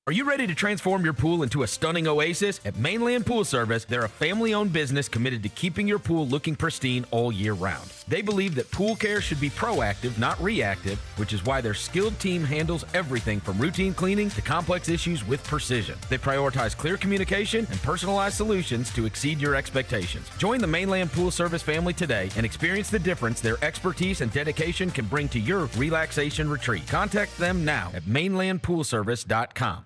Are you ready to transform your pool into a stunning oasis? At Mainland Pool Service, they're a family-owned business committed to keeping your pool looking pristine all year round. They believe that pool care should be proactive, not reactive, which is why their skilled team handles everything from routine cleaning to complex issues with precision. They prioritize clear communication and personalized solutions to exceed your expectations. Join the Mainland Pool Service family today and experience the difference their expertise and dedication can bring to your relaxation retreat. Contact them now at mainlandpoolservice.com.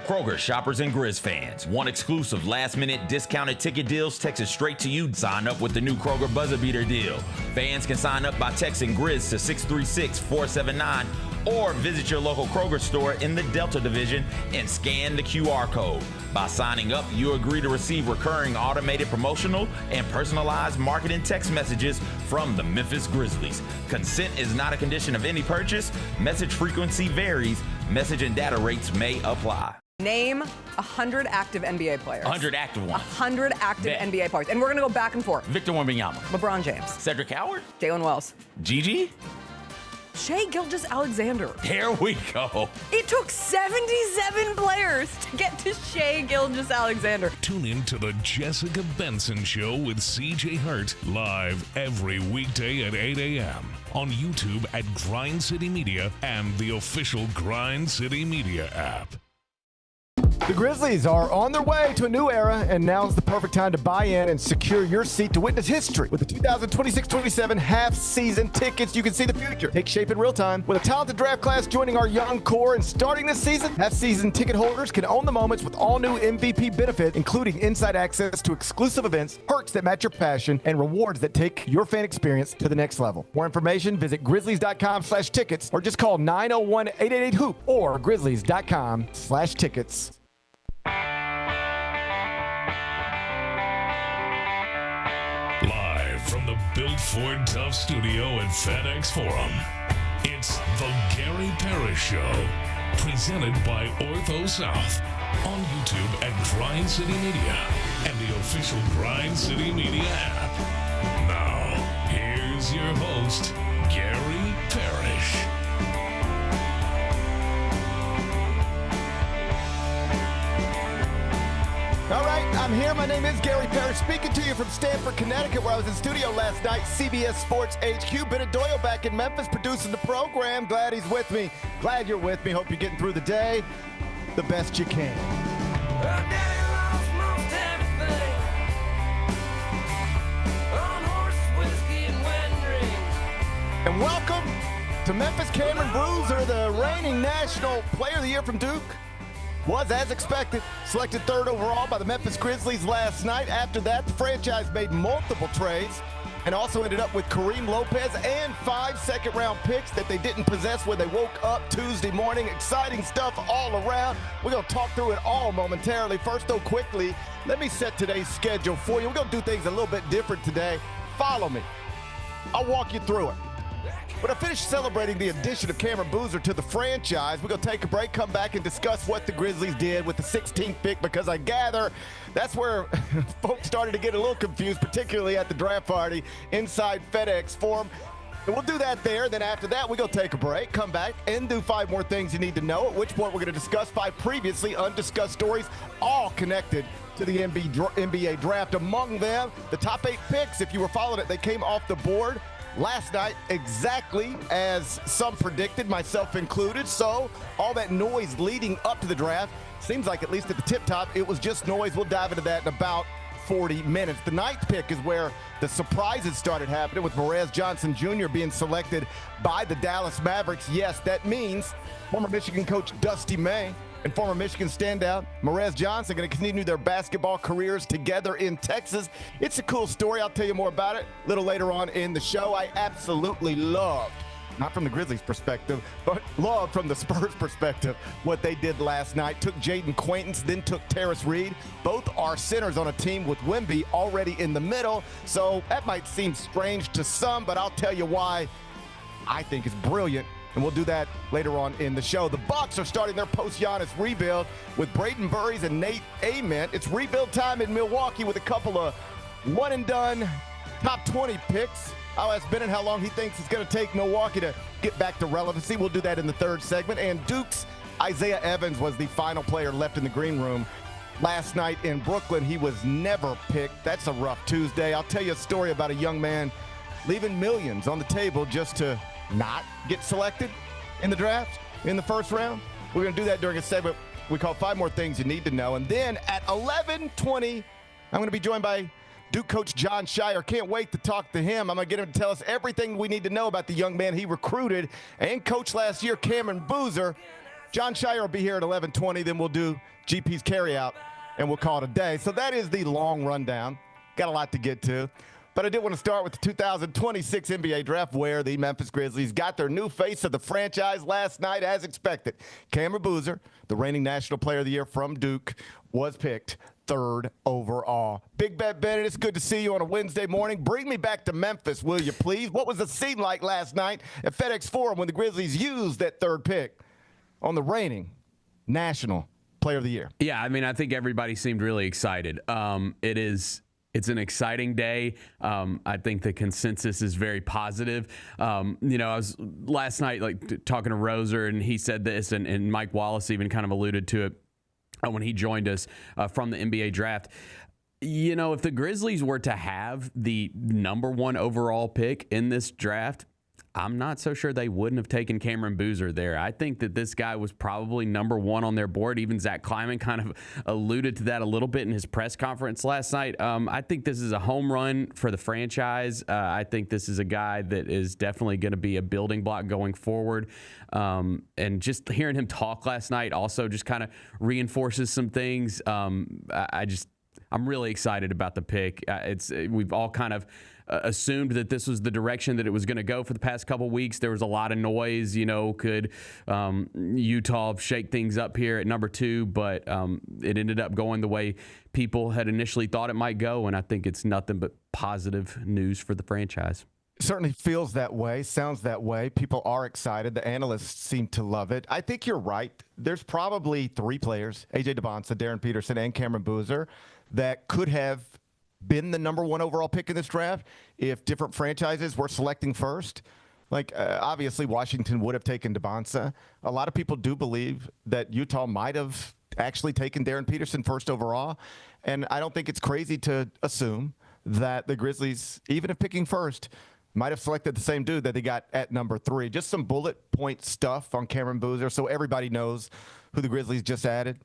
Kroger shoppers and Grizz fans. Want exclusive last-minute discounted ticket deals texted straight to you? Sign up with the new Kroger Buzzer Beater deal. Fans can sign up by texting Grizz to 636-479 or visit your local Kroger store in the Delta Division and scan the QR code. By signing up, you agree to receive recurring automated promotional and personalized marketing text messages from the Memphis Grizzlies. Consent is not a condition of any purchase. Message frequency varies. Message and data rates may apply. Name 100 active NBA players. 100 active ones. 100 active NBA players. And we're going to go back and forth. Victor Wembanyama. LeBron James. Cedric Coward. Jalen Wells. Gigi. Shai Gilgeous-Alexander. There we go. It took 77 players to get to Shai Gilgeous-Alexander. Tune in to the Jessica Benson Show with CJ Hurt live every weekday at 8 a.m. on YouTube at Grind City Media and the official Grind City Media app. The Grizzlies are on their way to a new era, and now's the perfect time to buy in and secure your seat to witness history. With the 2026-27 half-season tickets, you can see the future take shape in real time. With a talented draft class joining our young core and starting this season, half-season ticket holders can own the moments with all new MVP benefit, including inside access to exclusive events, perks that match your passion, and rewards that take your fan experience to the next level. More information, visit grizzlies.com/tickets or just call 901-888-HOOP or grizzlies.com/tickets. Live from the Built Ford Tough studio at FedEx Forum, it's the Gary Parrish Show, presented by Ortho South, on YouTube at Grind City Media and the official Grind City Media app. Now, here's your host, Gary Parrish. All right, I'm here. My name is Gary Parrish, speaking to you from Stamford, Connecticut, where I was in studio last night, CBS Sports HQ. Bennett Doyle back in Memphis producing the program. Glad he's with me. Glad you're with me. Hope you're getting through the day the best you can. And welcome to Memphis. Cameron Bruiser, the reigning National Player of the Year from Duke, was, as expected, selected third overall by the Memphis Grizzlies last night. After that, the franchise made multiple trades and also ended up with Karim Lopez and 5 second-round picks that they didn't possess when they woke up Tuesday morning. Exciting stuff all around. We're going to talk through it all momentarily. First, though, quickly, let me set today's schedule for you. We're going to do things a little bit different today. Follow me. I'll walk you through it. When I finish celebrating the addition of Cameron Bruiser to the franchise, we're going to take a break, come back, and discuss what the Grizzlies did with the 16th pick, because I gather that's where folks started to get a little confused, particularly at the draft party inside FedEx Forum. And we'll do that there. Then after that, we're going to take a break, come back, and do 5 more things you need to know, at which point we're going to discuss 5 previously undiscussed stories, all connected to the NBA draft. Among them, the top 8 picks, if you were following it, they came off the board last night, exactly as some predicted, myself included. So all that noise leading up to the draft, seems like at least at the tip top, it was just noise. We'll dive into that in about 40 minutes. The 9th pick is where the surprises started happening, with Morez Johnson Jr. being selected by the Dallas Mavericks. Yes, that means former Michigan coach Dusty May and former Michigan standout Morez Johnson going to continue their basketball careers together in Texas. It's a cool story. I'll tell you more about it a little later on in the show. I absolutely loved, not from the Grizzlies' perspective, but loved from the Spurs' perspective, what they did last night. Took Jaden Quaintance, then took Terrace Reed. Both are centers on a team with Wemby already in the middle. So that might seem strange to some, but I'll tell you why I think it's brilliant. And we'll do that later on in the show. The Bucks are starting their post-Giannis rebuild with Braden Burries and Nate Ament. It's rebuild time in Milwaukee with a couple of one-and-done top 20 picks. I'll ask Bennett how long he thinks it's going to take Milwaukee to get back to relevancy. We'll do that in the 3rd segment. And Duke's Isaiah Evans was the final player left in the green room. Last night in Brooklyn, he was never picked. That's a rough Tuesday. I'll tell you a story about a young man leaving millions on the table just to not get selected in the draft in the first round. We're going to do that during a segment we call 5 More Things You Need to Know. And then at 11:20, I'm going to be joined by Duke coach Jon Scheyer. Can't wait to talk to him. I'm going to get him to tell us everything we need to know about the young man he recruited and coached last year, Cameron Boozer. Jon Scheyer will be here at 11:20. Then we'll do GP's carryout, and we'll call it a day. So that is the long rundown. Got a lot to get to. But I did want to start with the 2026 NBA Draft, where the Memphis Grizzlies got their new face of the franchise last night, as expected. Cameron Boozer, the reigning National Player of the Year from Duke, was picked 3rd overall. Big Bet Bennett, it's good to see you on a Wednesday morning. Bring me back to Memphis, will you please? What was the scene like last night at FedEx Forum when the Grizzlies used that 3rd pick on the reigning National Player of the Year? Yeah, I mean, I think everybody seemed really excited. It's an exciting day. I think the consensus is very positive. I was last night talking to Roser, and he said this, and Mike Wallace even kind of alluded to it when he joined us from the NBA draft. If the Grizzlies were to have the number 1 overall pick in this draft, I'm not so sure they wouldn't have taken Cameron Boozer there. I think that this guy was probably number 1 on their board. Even Zach Kleiman kind of alluded to that a little bit in his press conference last night. I think this is a home run for the franchise. I think this is a guy that is definitely going to be a building block going forward. And just hearing him talk last night also just kind of reinforces some things. I'm really excited about the pick. We've all kind of assumed that this was the direction that it was going to go for the past couple weeks. There was a lot of noise, could Utah shake things up here at number 2, but it ended up going the way people had initially thought it might go, and I think it's nothing but positive news for the franchise. Certainly feels that way, sounds that way. People are excited. The analysts seem to love it. I think you're right. There's probably 3 players, A.J. Debonsa, Darren Peterson, and Cameron Boozer, that could have been the number 1 overall pick in this draft if different franchises were selecting first. Obviously, Washington would have taken Debonsa. A lot of people do believe that Utah might have actually taken Darren Peterson 1st overall. And I don't think it's crazy to assume that the Grizzlies, even if picking first, might have selected the same dude that they got at number 3. Just some bullet point stuff on Cameron Boozer so everybody knows who the Grizzlies just added.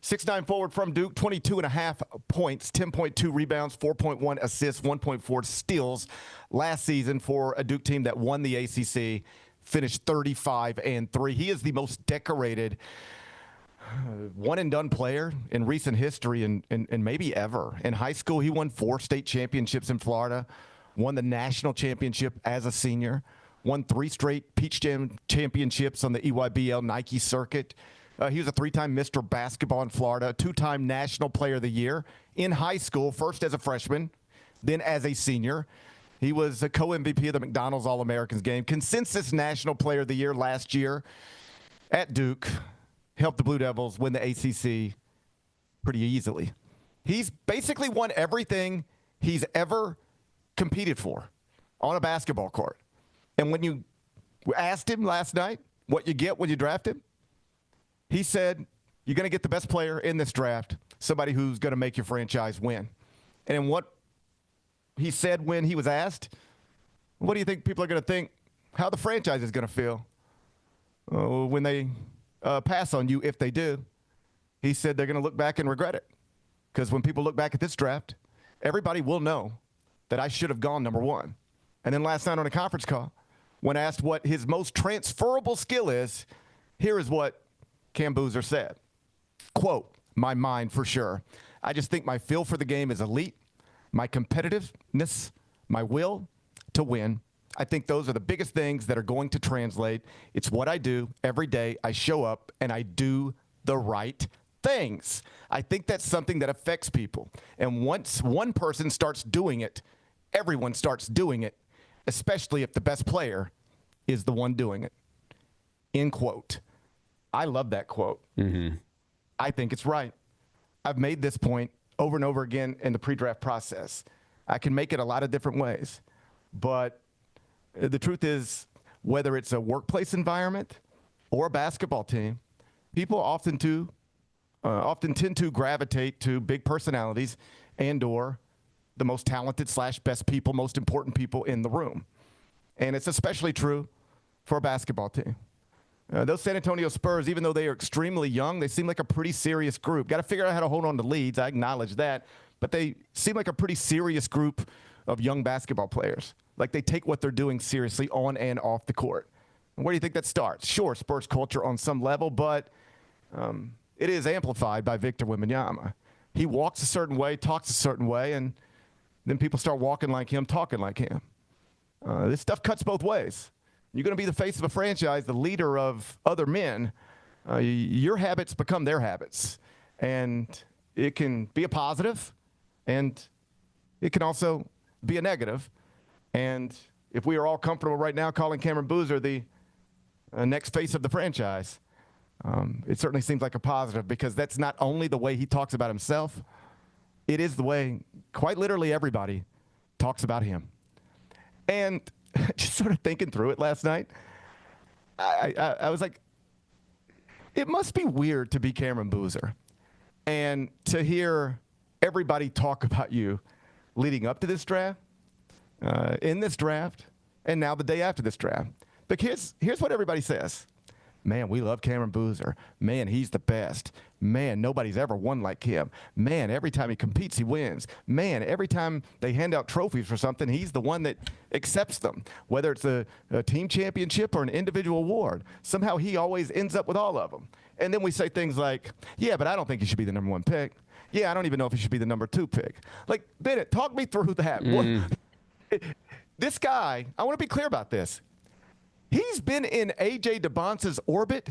6'9" forward from Duke, 22.5 points, 10.2 rebounds, 4.1 assists, 1.4 steals last season for a Duke team that won the ACC, finished 35-3. He is the most decorated one-and-done player in recent history and maybe ever. In high school, he won 4 state championships in Florida, won the national championship as a senior, won 3 straight Peach Jam championships on the EYBL Nike circuit. He was a 3-time Mr. Basketball in Florida, 2-time National Player of the Year in high school, first as a freshman, then as a senior. He was a co-MVP of the McDonald's All-Americans game, consensus National Player of the Year last year at Duke, helped the Blue Devils win the ACC pretty easily. He's basically won everything he's ever competed for on a basketball court. And when you asked him last night what you get when you draft him, he said, you're going to get the best player in this draft, somebody who's going to make your franchise win. And in what he said when he was asked, what do you think people are going to think, how the franchise is going to feel when they pass on you, if they do? He said they're going to look back and regret it. Because when people look back at this draft, everybody will know that I should have gone number 1. And then last night on a conference call, when asked what his most transferable skill is, here is what Cam Boozer said, quote, "My mind for sure. I just think my feel for the game is elite. My competitiveness, my will to win. I think those are the biggest things that are going to translate. It's what I do every day. I show up and I do the right things. I think that's something that affects people. And once one person starts doing it, everyone starts doing it, especially if the best player is the one doing it." End quote. I love that quote. Mm-hmm. I think it's right. I've made this point over and over again in the pre-draft process. I can make it a lot of different ways. But the truth is, whether it's a workplace environment or a basketball team, people often tend to gravitate to big personalities and/or the most talented / best people, most important people in the room. And it's especially true for a basketball team. Those San Antonio Spurs, even though they are extremely young, they seem like a pretty serious group. Got to figure out how to hold on to leads. I acknowledge that. But they seem like a pretty serious group of young basketball players. Like they take what they're doing seriously on and off the court. And where do you think that starts? Sure, Spurs culture on some level, but it is amplified by Victor Wembanyama. He walks a certain way, talks a certain way, and then people start walking like him, talking like him. This stuff cuts both ways. You're going to be the face of a franchise, the leader of other men. Your habits become their habits. And it can be a positive, and it can also be a negative. And if we are all comfortable right now calling Cameron Boozer the next face of the franchise, it certainly seems like a positive, because that's not only the way he talks about himself, it is the way quite literally everybody talks about him. And just sort of thinking through it last night, I was like, it must be weird to be Cameron Boozer and to hear everybody talk about you leading up to this draft, in this draft, and now the day after this draft. But here's what everybody says. Man, we love Cameron Boozer. Man, he's the best. Man, nobody's ever won like him. Man, every time he competes, he wins. Man, every time they hand out trophies for something, he's the one that accepts them, whether it's a team championship or an individual award. Somehow he always ends up with all of them. And then we say things like, yeah, but I don't think he should be the number 1 pick. Yeah, I don't even know if he should be the number 2 pick. Like, Bennett, talk me through that. This guy, I want to be clear about this. He's been in A.J. DeBonce's orbit,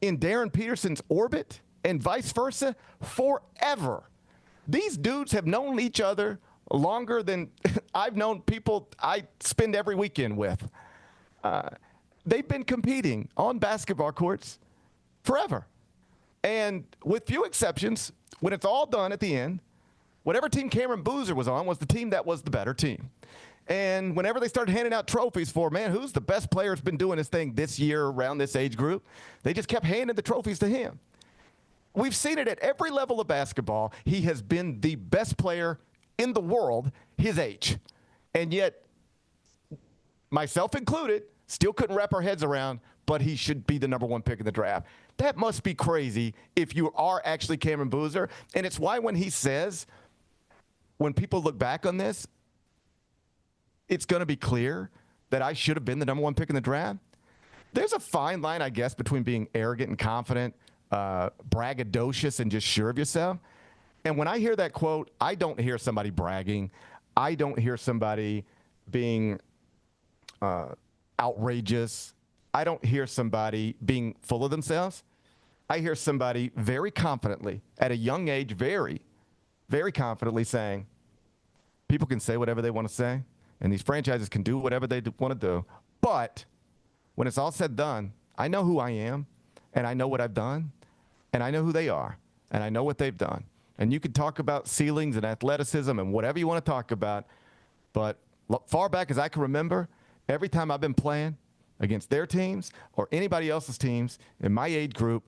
in Darren Peterson's orbit, and vice versa forever. These dudes have known each other longer than I've known people I spend every weekend with. They've been competing on basketball courts forever. And with few exceptions, when it's all done at the end, whatever team Cameron Boozer was on was the team that was the better team. And whenever they started handing out trophies for, man, who's the best player that's been doing this thing this year around this age group, they just kept handing the trophies to him. We've seen it at every level of basketball. He has been the best player in the world his age. And yet, myself included, still couldn't wrap our heads around, but he should be the number 1 pick in the draft. That must be crazy if you are actually Cameron Boozer. And it's why when he says, when people look back on this, it's going to be clear that I should have been the number 1 pick in the draft. There's a fine line, I guess, between being arrogant and confident, braggadocious and just sure of yourself. And when I hear that quote, I don't hear somebody bragging. I don't hear somebody being outrageous. I don't hear somebody being full of themselves. I hear somebody very confidently, at a young age, very, very confidently saying, people can say whatever they want to say, and these franchises can do whatever they want to do. But when it's all said and done, I know who I am, and I know what I've done, and I know who they are, and I know what they've done. And you can talk about ceilings and athleticism and whatever you want to talk about, but far back as I can remember, every time I've been playing against their teams or anybody else's teams in my age group,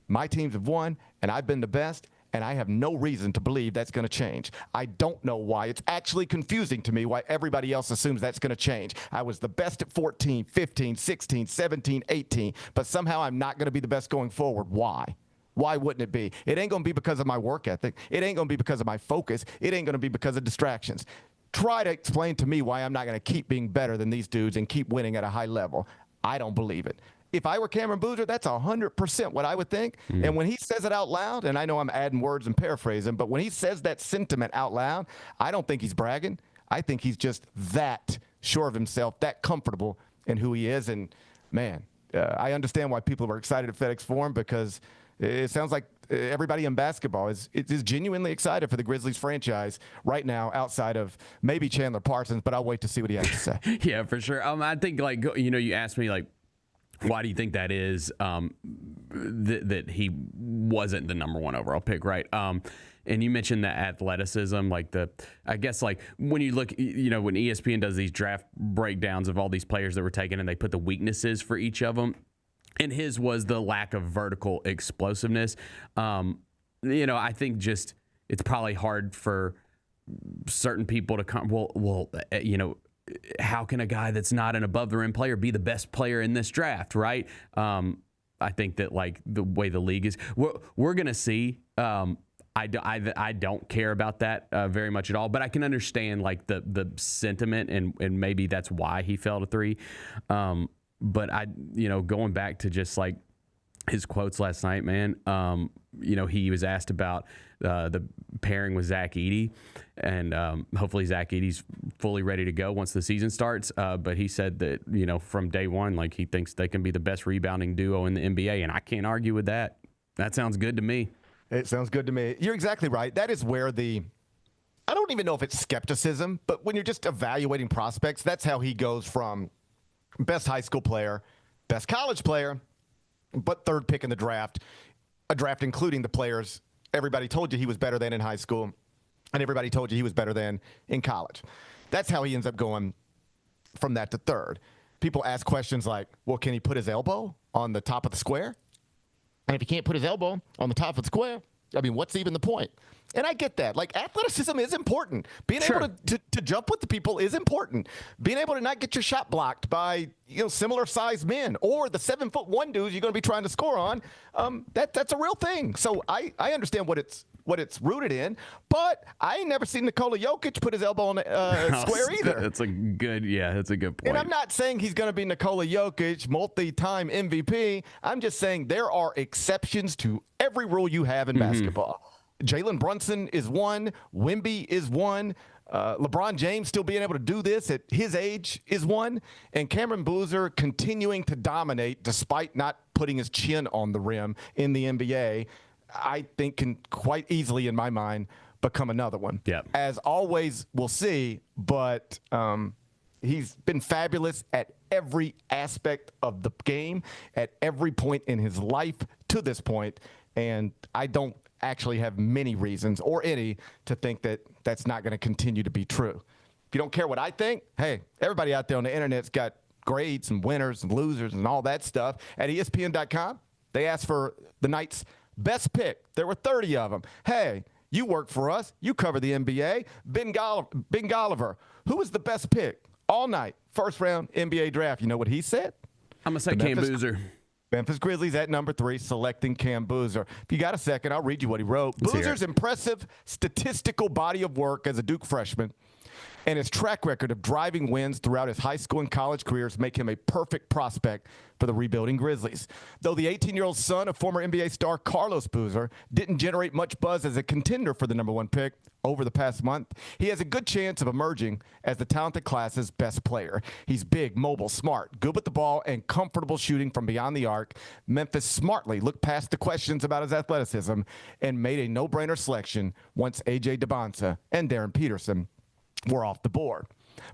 my teams have won, and I've been the best, and I have no reason to believe that's going to change. I don't know why. It's actually confusing to me why everybody else assumes that's going to change. I was the best at 14, 15, 16, 17, 18, but somehow I'm not going to be the best going forward. Why? Why wouldn't it be? It ain't going to be because of my work ethic. It ain't going to be because of my focus. It ain't going to be because of distractions. Try to explain to me why I'm not going to keep being better than these dudes and keep winning at a high level. I don't believe it. If I were Cameron Boozer, that's 100% what I would think. And when he says it out loud, and I know I'm adding words and paraphrasing, but when he says that sentiment out loud, I don't think he's bragging. I think he's just that sure of himself, that comfortable in who he is. And, man, I understand why people are excited at FedEx Forum, because it sounds like everybody in basketball is genuinely excited for the Grizzlies franchise right now, outside of maybe Chandler Parsons, but I'll wait to see what he has to say. Yeah, for sure. I think, you asked me, why do you think that is, that he wasn't the number 1 overall pick, right? And you mentioned the athleticism, I guess when you look, when ESPN does these draft breakdowns of all these players that were taken and they put the weaknesses for each of them, and his was the lack of vertical explosiveness. I think just it's probably hard for certain people to come. How can a guy that's not an above the rim player be the best player in this draft, right? I think that like the way the league is, we're gonna see. I don't care about that very much at all, but I can understand like the sentiment and maybe that's why he fell to 3. But going back to just like his quotes last night, man, he was asked about the pairing with Zach Edey, and hopefully Zach Edey's fully ready to go once the season starts. But he said that, from day one, like he thinks they can be the best rebounding duo in the NBA, and I can't argue with that. That sounds good to me. It sounds good to me. You're exactly right. That is where I don't even know if it's skepticism, but when you're just evaluating prospects, that's how he goes from best high school player, best college player, but 3rd pick in the draft, a draft including the players everybody told you he was better than in high school, and everybody told you he was better than in college. That's how he ends up going from that to 3rd. People ask questions like, well, can he put his elbow on the top of the square? And if he can't put his elbow on the top of the square, I mean, what's even the point? And I get that. Like, athleticism is important. Being able to jump with the people is important. Being able to not get your shot blocked by, similar-sized men or the 7'1" dudes you're going to be trying to score on, that's a real thing. So I understand what it's rooted in, but I ain't never seen Nikola Jokic put his elbow on the square either. That's a good point. And I'm not saying he's going to be Nikola Jokic, multi-time MVP. I'm just saying there are exceptions to every rule you have in basketball. Jalen Brunson is one. Wemby is one. LeBron James still being able to do this at his age is one. And Cameron Boozer continuing to dominate despite not putting his chin on the rim in the NBA, I think can quite easily, in my mind, become another one. Yep. As always, we'll see, but he's been fabulous at every aspect of the game, at every point in his life to this point, and I don't actually have many reasons or any to think that that's not going to continue to be true. If you don't care what I think, hey, everybody out there on the internet's got grades and winners and losers and all that stuff. At ESPN.com, they asked for the night's best pick. There were 30 of them. Hey, you work for us. You cover the NBA. Ben Golliver, who was the best pick all night, first round NBA draft? You know what he said? I'm going to say Cam Boozer. Memphis Grizzlies at number 3, selecting Cam Boozer. If you got a second, I'll read you what he wrote. Boozer's impressive statistical body of work as a Duke freshman and his track record of driving wins throughout his high school and college careers make him a perfect prospect for the rebuilding Grizzlies. Though the 18-year-old son of former NBA star Carlos Boozer didn't generate much buzz as a contender for the number 1 pick over the past month, he has a good chance of emerging as the talented class's best player. He's big, mobile, smart, good with the ball, and comfortable shooting from beyond the arc. Memphis smartly looked past the questions about his athleticism and made a no-brainer selection once A.J. DeBonsa and Darren Peterson were off the board.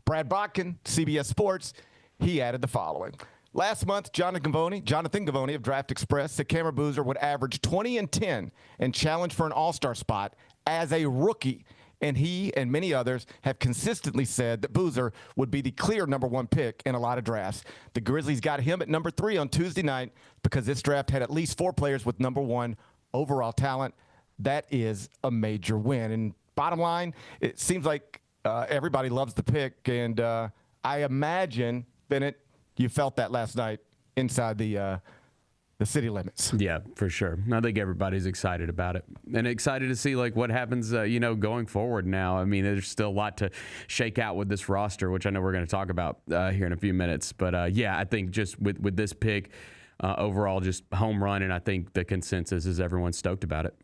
Brad Botkin, CBS Sports, he added the following. Last month, Jonathan Givony of Draft Express said Cameron Boozer would average 20 and 10 and challenge for an all-star spot as a rookie. And he and many others have consistently said that Boozer would be the clear number 1 pick in a lot of drafts. The Grizzlies got him at number 3 on Tuesday night because this draft had at least 4 players with number 1 overall talent. That is a major win. And bottom line, it seems like everybody loves the pick. And I imagine, Bennett, you felt that last night inside the city limits. Yeah, for sure. I think everybody's excited about it and excited to see like what happens, going forward now. I mean, there's still a lot to shake out with this roster, which I know we're going to talk about here in a few minutes. But I think just with this pick overall, just home run. And I think the consensus is everyone's stoked about it.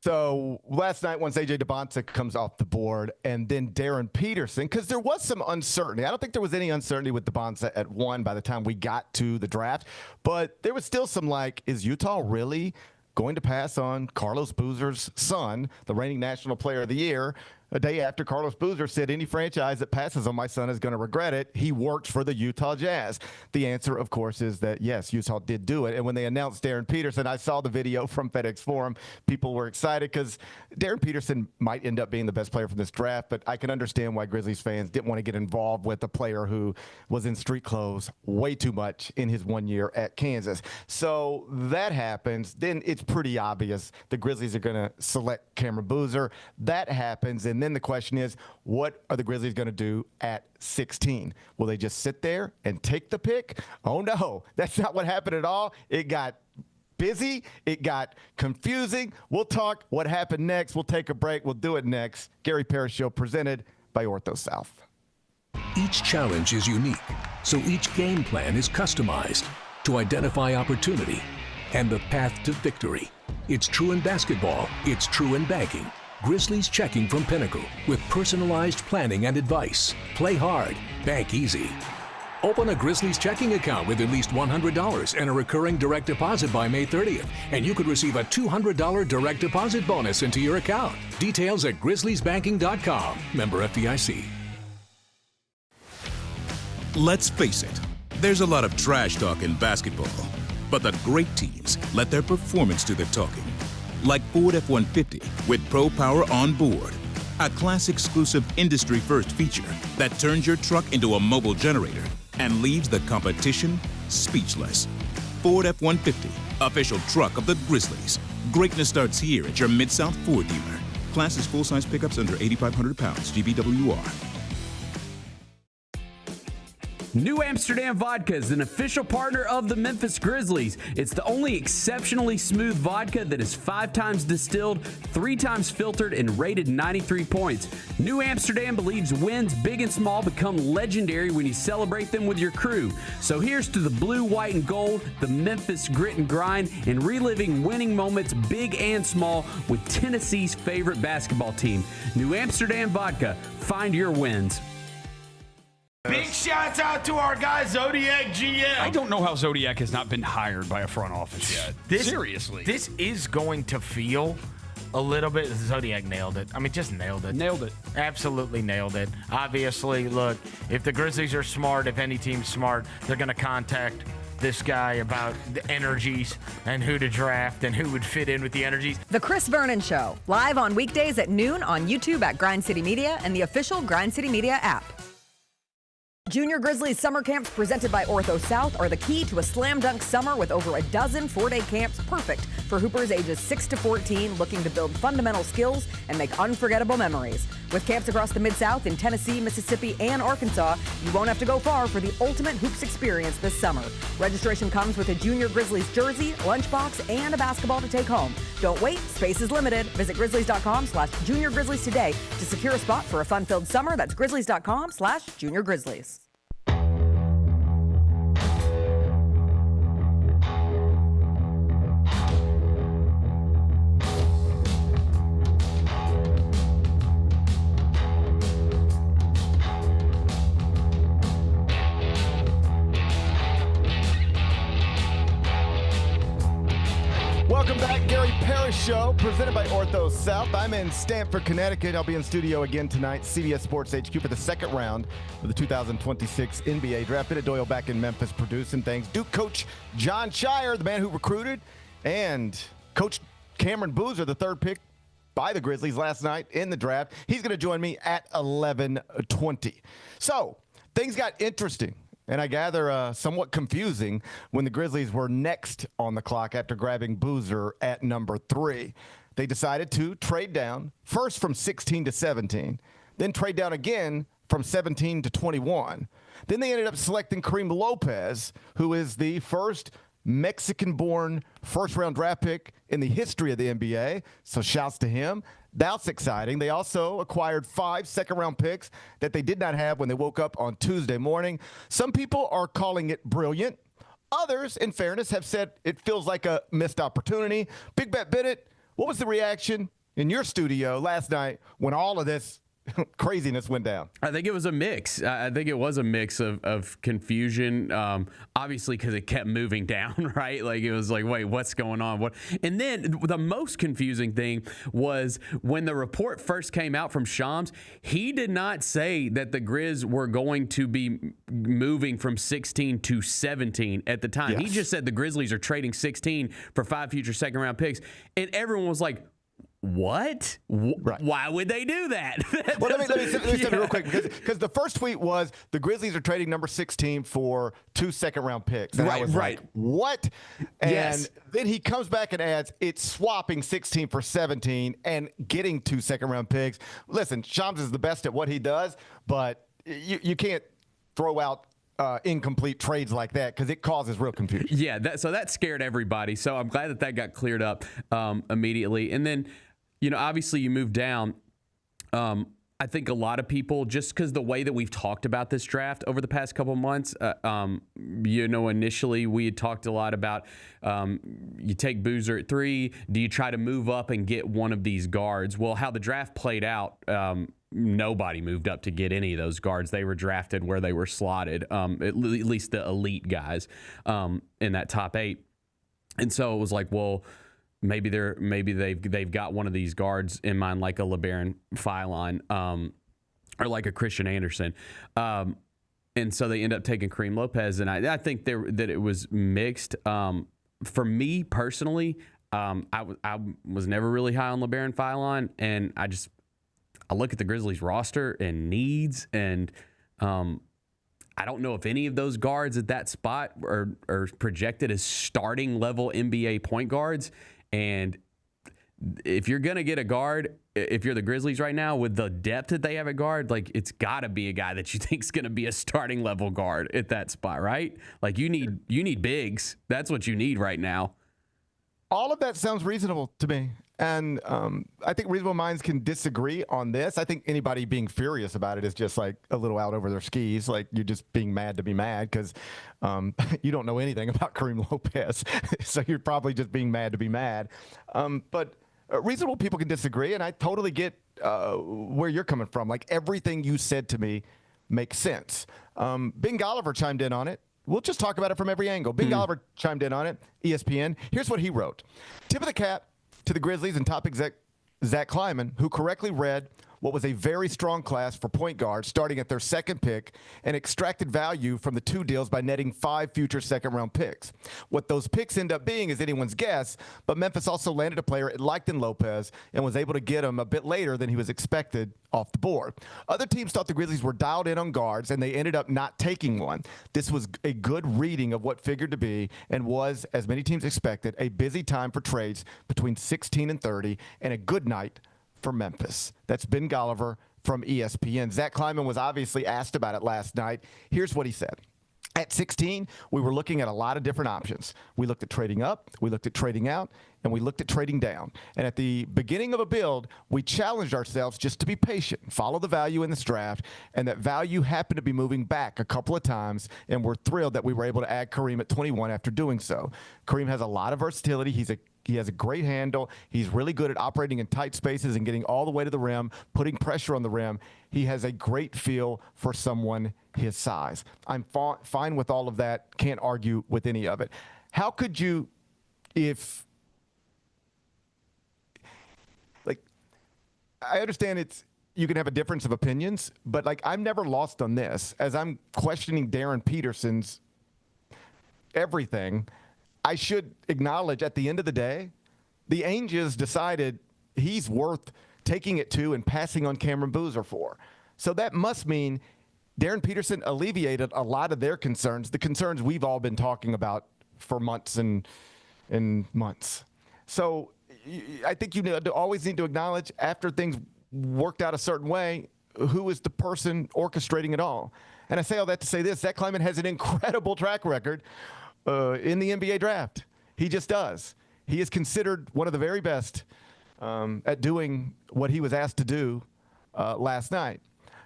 So last night, once A.J. DeBonsa comes off the board, and then Darren Peterson, because there was some uncertainty. I don't think there was any uncertainty with DeBonsa at 1 by the time we got to the draft, but there was still some is Utah really going to pass on Carlos Boozer's son, the reigning National Player of the Year, a day after Carlos Boozer said any franchise that passes on my son is going to regret it. He worked for the Utah Jazz. The answer, of course, is that, yes, Utah did do it. And when they announced Darren Peterson, I saw the video from FedEx Forum. People were excited because Darren Peterson might end up being the best player from this draft, but I can understand why Grizzlies fans didn't want to get involved with a player who was in street clothes way too much in his 1 year at Kansas. So that happens. Then it's pretty obvious the Grizzlies are going to select Cameron Boozer. That happens. And then the question is, what are the Grizzlies going to do at 16? Will they just sit there and take the pick? Oh, no, that's not what happened at all. It got busy. It got confusing. We'll talk what happened next. We'll take a break. We'll do it next. Gary Parrish Show presented by Ortho South. Each challenge is unique, so each game plan is customized to identify opportunity and the path to victory. It's true in basketball. It's true in banking. Grizzlies Checking from Pinnacle with personalized planning and advice. Play hard, bank easy. Open a Grizzlies checking account with at least $100 and a recurring direct deposit by May 30th, and you could receive a $200 direct deposit bonus into your account. Details at grizzliesbanking.com. Member FDIC. Let's face it, there's a lot of trash talk in basketball, but the great teams let their performance do the talking. Like Ford F-150 with Pro Power on board, a class-exclusive industry-first feature that turns your truck into a mobile generator and leaves the competition speechless. Ford F-150, official truck of the Grizzlies. Greatness starts here at your Mid-South Ford dealer. Class is full-size pickups under 8,500 pounds, GVWR. New Amsterdam Vodka is an official partner of the Memphis Grizzlies. It's the only exceptionally smooth vodka that is 5 times distilled, 3 times filtered, and rated 93 points. New Amsterdam believes wins big and small become legendary when you celebrate them with your crew. So here's to the blue, white, and gold, the Memphis grit and grind, and reliving winning moments big and small with Tennessee's favorite basketball team. New Amsterdam Vodka. Find your wins. Big shouts out to our guy, Zodiac GM. I don't know how Zodiac has not been hired by a front office yet. Seriously. This is going to feel a little bit. Zodiac nailed it. I mean, just nailed it. Nailed it. Absolutely nailed it. Obviously, look, if the Grizzlies are smart, if any team's smart, they're going to contact this guy about the energies and who to draft and who would fit in with the energies. The Chris Vernon Show, live on weekdays at noon on YouTube at Grind City Media and the official Grind City Media app. Junior Grizzlies summer camps presented by Ortho South are the key to a slam dunk summer with over a dozen 4-day camps perfect for hoopers ages 6 to 14 looking to build fundamental skills and make unforgettable memories. With camps across the Mid-South in Tennessee, Mississippi, and Arkansas, you won't have to go far for the ultimate hoops experience this summer. Registration comes with a Junior Grizzlies jersey, lunchbox, and a basketball to take home. Don't wait, space is limited. Visit grizzlies.com/Junior Grizzlies today to secure a spot for a fun-filled summer. That's grizzlies.com/Junior Grizzlies. Welcome back, Gary Parrish Show, presented by Ortho South. I'm in Stamford, Connecticut. I'll be in studio again tonight, CBS Sports HQ, for the second round of the 2026 NBA Draft. Bennett Doyle back in Memphis producing things. Duke coach Jon Scheyer, the man who recruited, and Coach Cameron Boozer, the third pick by the Grizzlies last night in the draft. He's going to join me at 11:20. So things got interesting, and I gather somewhat confusing when the Grizzlies were next on the clock after grabbing Boozer at number 3. They decided to trade down, first from 16 to 17, then trade down again from 17 to 21. Then they ended up selecting Karim Lopez, who is the first Mexican-born first-round draft pick in the history of the NBA. So shouts to him. That's exciting. They also acquired 5 second-round picks that they did not have when they woke up on Tuesday morning. Some people are calling it brilliant. Others, in fairness, have said it feels like a missed opportunity. Big Bet Bennett, what was the reaction in your studio last night when all of this craziness went down? I think it was a mix. I think it was a mix of confusion, obviously because it kept moving down, right? Like it was like, wait, what's going on? What? And then the most confusing thing was when the report first came out from Shams, he did not say that the Grizz were going to be moving from 16 to 17 at the time. Yes. He just said the Grizzlies are trading 16 for 5 future second-round picks, and everyone was like, what? Right. Why would they do that? Well, let me say it real quick, because the first tweet was the Grizzlies are trading number 16 for 2 second-round picks. And I was like, what? And then he comes back and adds, it's swapping 16 for 17 and getting 2 second-round picks. Listen, Shams is the best at what he does, but you can't throw out incomplete trades like that because it causes real confusion. Yeah, so that scared everybody. So I'm glad that got cleared up immediately. And then, obviously you move down. I think a lot of people, just because the way that we've talked about this draft over the past couple months, initially we had talked a lot about you take Boozer at 3. Do you try to move up and get one of these guards? Well, how the draft played out, nobody moved up to get any of those guards. They were drafted where they were slotted, at least the elite guys in that top 8. And so it was like, well, maybe they've got one of these guards in mind, like a LeBaron Philon or like a Christian Anderson. And so they end up taking Karim Lopez. And I think that it was mixed. For me personally, I was never really high on LeBaron Philon. And I look at the Grizzlies roster and needs, and I don't know if any of those guards at that spot are projected as starting level NBA point guards. And if you're going to get a guard, if you're the Grizzlies right now, with the depth that they have at guard, like it's got to be a guy that you think is going to be a starting level guard at that spot, right? Like you need bigs. That's what you need right now. All of that sounds reasonable to me. And I think reasonable minds can disagree on this. I think anybody being furious about it is just like a little out over their skis. Like you're just being mad to be mad because you don't know anything about Karim Lopez. So you're probably just being mad to be mad. But reasonable people can disagree. And I totally get where you're coming from. Like everything you said to me makes sense. Ben Golliver chimed in on it. We'll just talk about it from every angle. Ben Golliver chimed in on it, ESPN. Here's what he wrote. Tip of the cap to the Grizzlies and top exec Zach Kleiman, who correctly read what was a very strong class for point guards starting at their second pick and extracted value from the 2 deals by netting 5 future second-round picks. What those picks end up being is anyone's guess, but Memphis also landed a player it liked in Lopez and was able to get him a bit later than he was expected off the board. Other teams thought the Grizzlies were dialed in on guards, and they ended up not taking one. This was a good reading of what figured to be and was, as many teams expected, a busy time for trades between 16 and 30 and a good night for Memphis. That's Ben Golliver from ESPN. Zach Kleiman was obviously asked about it last night. Here's what he said. At 16, we were looking at a lot of different options. We looked at trading up, we looked at trading out, and we looked at trading down. And at the beginning of a build, we challenged ourselves just to be patient, follow the value in this draft, and that value happened to be moving back a couple of times, and we're thrilled that we were able to add Karim at 21 after doing so. Karim has a lot of versatility. He has a great handle. He's really good at operating in tight spaces and getting all the way to the rim, putting pressure on the rim. He has a great feel for someone his size. I'm fine with all of that. Can't argue with any of it. How could you, I understand you can have a difference of opinions, but I'm never lost on this. As I'm questioning Darren Peterson's everything, I should acknowledge at the end of the day, the Angels decided he's worth taking it to and passing on Cameron Boozer for. So that must mean Darren Peterson alleviated a lot of their concerns, the concerns we've all been talking about for months and months. So I think you always need to acknowledge after things worked out a certain way, who is the person orchestrating it all. And I say all that to say this, Zach Kleiman has an incredible track record in the NBA draft. He just does. He is considered one of the very best at doing what he was asked to do last night.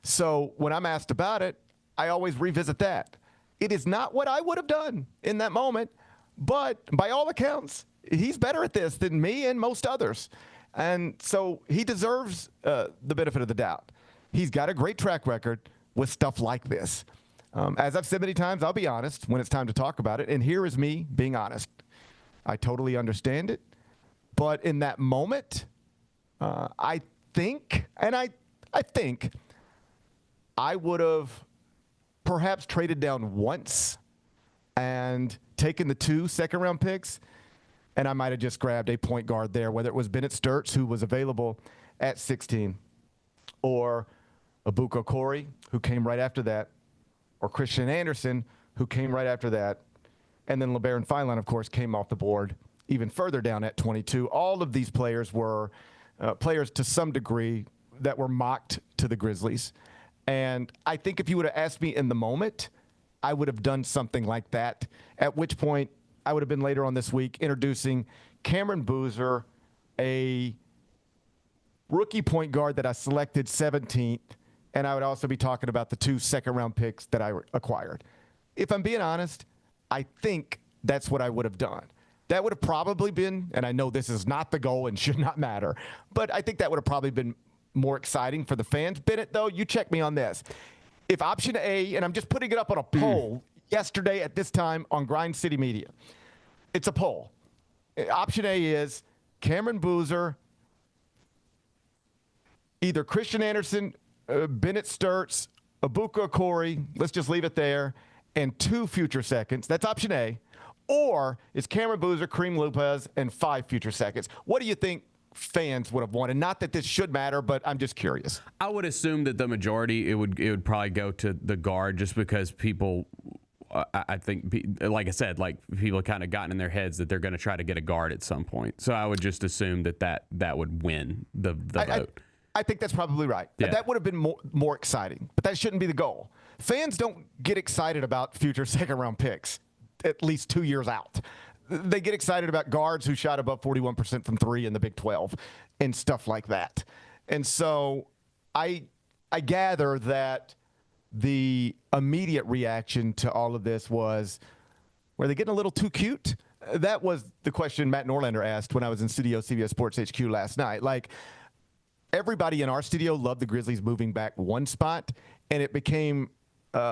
So when I'm asked about it, I always revisit that. It is not what I would have done in that moment, but by all accounts, he's better at this than me and most others. And so he deserves the benefit of the doubt. he's got a great track record with stuff like this. As I've said many times, I'll be honest when it's time to talk about it. And here is me being honest. I totally understand it. But in that moment, I think I would have perhaps traded down once and taken the 2 second-round picks, and I might have just grabbed a point guard there, whether it was Bennett Sturts, who was available at 16, or Abuko Corey, who came right after that, or Christian Anderson, who came right after that, and then LeBaron Feinlein, of course, came off the board even further down at 22. All of these players were players to some degree that were mocked to the Grizzlies. And I think if you would have asked me in the moment, I would have done something like that, at which point I would have been later on this week introducing Cameron Boozer, a rookie point guard that I selected 17th, and I would also be talking about the 2 second-round picks that I acquired. If I'm being honest, I think that's what I would have done. That would have probably been, and I know this is not the goal and should not matter, but I think that would have probably been more exciting for the fans. Bennett, though, you check me on this. If option A, and I'm just putting it up on a poll yesterday at this time on Grind City Media, it's a poll. Option A is Cameron Boozer, either Christian Anderson, Bennett Sturts, Abuko Corey, let's just leave it there, and 2 future seconds. That's option A. Or is Cameron Boozer, Karim Lopez, and 5 future seconds? What do you think fans would have wanted? Not that this should matter, but I'm just curious. I would assume that the majority, it would probably go to the guard, just because people, I think, like I said, like people have kind of gotten in their heads that they're going to try to get a guard at some point. So I would just assume that would win the vote. I think that's probably right. Yeah. That would have been more exciting, but that shouldn't be the goal. Fans don't get excited about future second-round picks at least 2 years out. They get excited about guards who shot above 41% from 3 in the Big 12 and stuff like that. And so I gather that the immediate reaction to all of this was, were they getting a little too cute? That was the question Matt Norlander asked when I was in studio CBS Sports HQ last night. Like, everybody in our studio loved the Grizzlies moving back one spot, and it became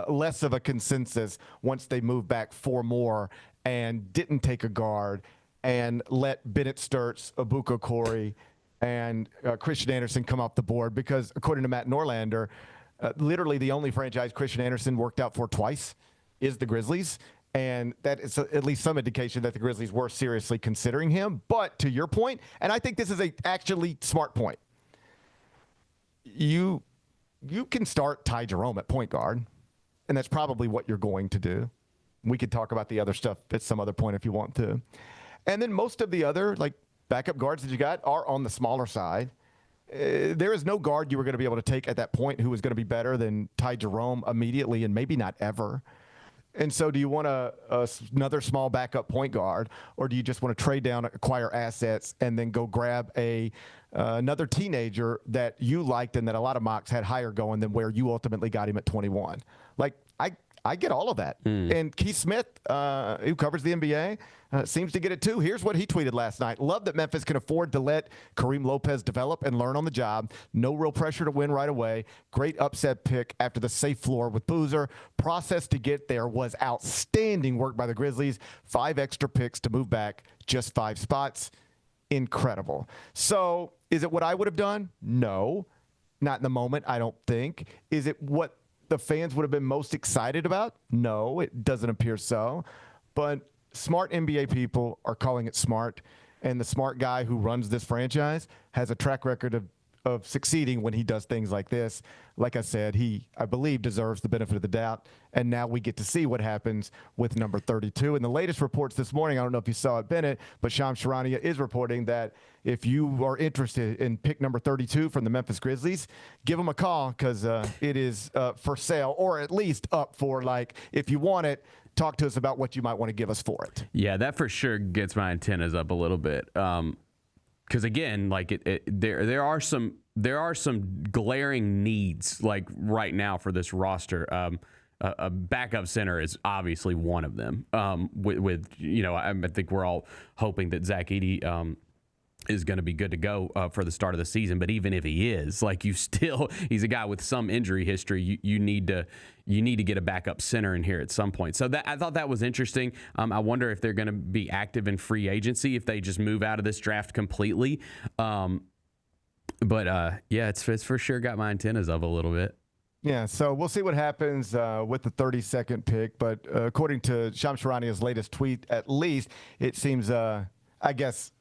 less of a consensus once they moved back 4 more and didn't take a guard and let Bennett Sturts, Abuko Corey, and Christian Anderson come off the board, because according to Matt Norlander, literally the only franchise Christian Anderson worked out for twice is the Grizzlies. And that is at least some indication that the Grizzlies were seriously considering him. But to your point, and I think this is a actually smart point, you can start Ty Jerome at point guard, and that's probably what you're going to do. We could talk about the other stuff at some other point if you want to. And then most of the other, like, backup guards that you got are on the smaller side. There is no guard you were going to be able to take at that point who was going to be better than Ty Jerome immediately, and maybe not ever. And so do you want another small backup point guard, or do you just want to trade down, acquire assets, and then go grab another teenager that you liked and that a lot of mocks had higher going than where you ultimately got him at 21? Like, I get all of that. And Keith Smith, who covers the NBA, seems to get it too. Here's what he tweeted last night. Love that Memphis can afford to let Karim Lopez develop and learn on the job. No real pressure to win right away. Great upset pick after the safe floor with Boozer. Process to get there was outstanding work by the Grizzlies. 5 extra picks to move back, just 5 spots. Incredible. So is it what I would have done? No, not in the moment, I don't think. Is it what the fans would have been most excited about? No, it doesn't appear so. But smart NBA people are calling it smart, and the smart guy who runs this franchise has a track record of succeeding when he does things like this. Like I said, he, I believe, deserves the benefit of the doubt, and now we get to see what happens with number 32. In the latest reports this morning, I don't know if you saw it, Bennett, but Shams Charania is reporting that if you are interested in pick number 32 from the Memphis Grizzlies, give them a call, because it is for sale, or at least up for, like, if you want it, talk to us about what you might want to give us for it. Yeah, that for sure gets my antennas up a little bit. Because again, like there are some glaring needs, like right now for this roster. A backup center is obviously one of them. With you know, I think we're all hoping that Zach Edey is going to be good to go for the start of the season. But even if he is, like, he's a guy with some injury history. You need to get a backup center in here at some point. So I thought that was interesting. I wonder if they're going to be active in free agency, if they just move out of this draft completely. But it's for sure got my antennas up a little bit. Yeah, so we'll see what happens with the 32nd pick. But according to Shams Charania's latest tweet, at least, it seems, I guess,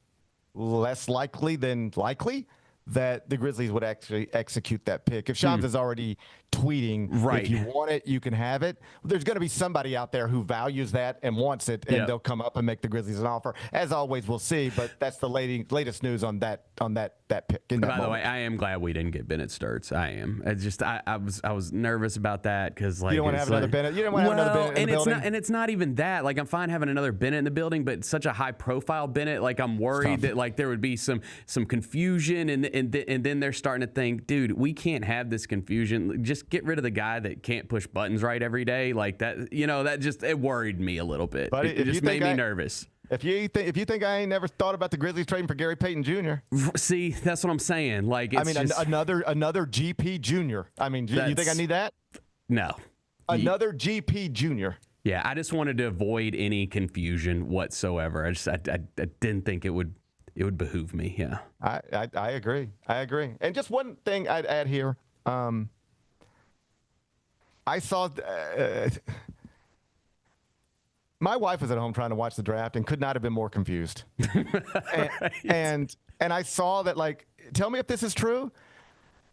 less likely than likely that the Grizzlies would actually execute that pick. If Shams is already tweeting, right, if you want it, you can have it, there's going to be somebody out there who values that and wants it, and they'll come up and make the Grizzlies an offer. As always, we'll see, but that's the latest news on that pick. By the way, I am glad we didn't get Bennett Sturts. I am. It's just I was nervous about that because, like, you don't want to have another Bennett. You don't want to have another Bennett in the building. And it's not even that. Like, I'm fine having another Bennett in the building, but such a high profile Bennett. Like, I'm worried that, like, there would be some confusion, and then they're starting to think, dude, we can't have this confusion. Just get rid of the guy that can't push buttons right every day. Like that, that just, it worried me a little bit. But it just made me nervous. If you think I ain't never thought about the Grizzlies trading for Gary Payton Jr. See, that's what I'm saying. Like, it's another GP Jr. I mean, you think I need that? No. Another GP Jr. Yeah, I just wanted to avoid any confusion whatsoever. I didn't think it would behoove me. Yeah. I agree. And just one thing I'd add here. I saw my wife was at home trying to watch the draft and could not have been more confused. and I saw that, like, tell me if this is true.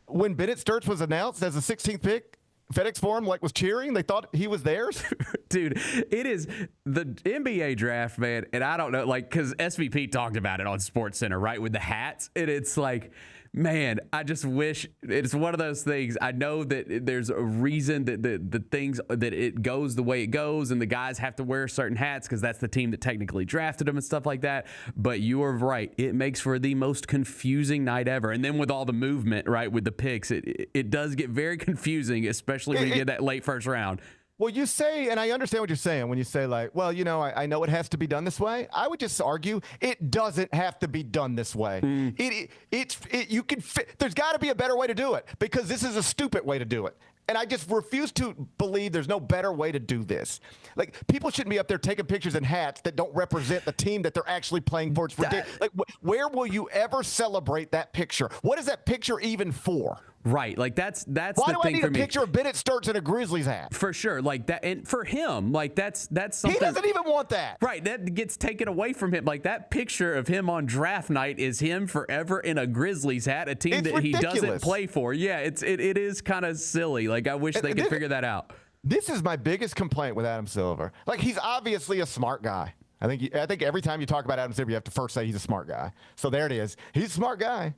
When Bennett Sturts was announced as the 16th pick, FedEx Forum was cheering. They thought he was theirs. Dude, it is the NBA draft, man. And I don't know, because SVP talked about it on SportsCenter, right, with the hats. And it's like, man, I just wish it's one of those things. I know that there's a reason that the things that it goes the way it goes, and the guys have to wear certain hats because that's the team that technically drafted them and stuff like that. But you are right; it makes for the most confusing night ever. And then with all the movement, right, with the picks, it does get very confusing, especially when you get that late first round. Well, you say, and I understand what you're saying when you say, like, well, I know it has to be done this way. I would just argue it doesn't have to be done this way. You can there's got to be a better way to do it, because this is a stupid way to do it. And I just refuse to believe there's no better way to do this. Like, people shouldn't be up there taking pictures in hats that don't represent the team that they're actually playing for. It's ridiculous. Like, where will you ever celebrate that picture? What is that picture even for? Right, like that's Why the thing for me. Why do I need a picture of Bennett Sturts in a Grizzlies hat? For sure, like that, and for him, like that's something. He doesn't even want that. Right, that gets taken away from him. Like, that picture of him on draft night is him forever in a Grizzlies hat, a team that ridiculous. He doesn't play for. Yeah, it is kind of silly. Like, I wish they could figure that out. This is my biggest complaint with Adam Silver. Like, he's obviously a smart guy. I think every time you talk about Adam Silver, you have to first say he's a smart guy. So there it is. He's a smart guy.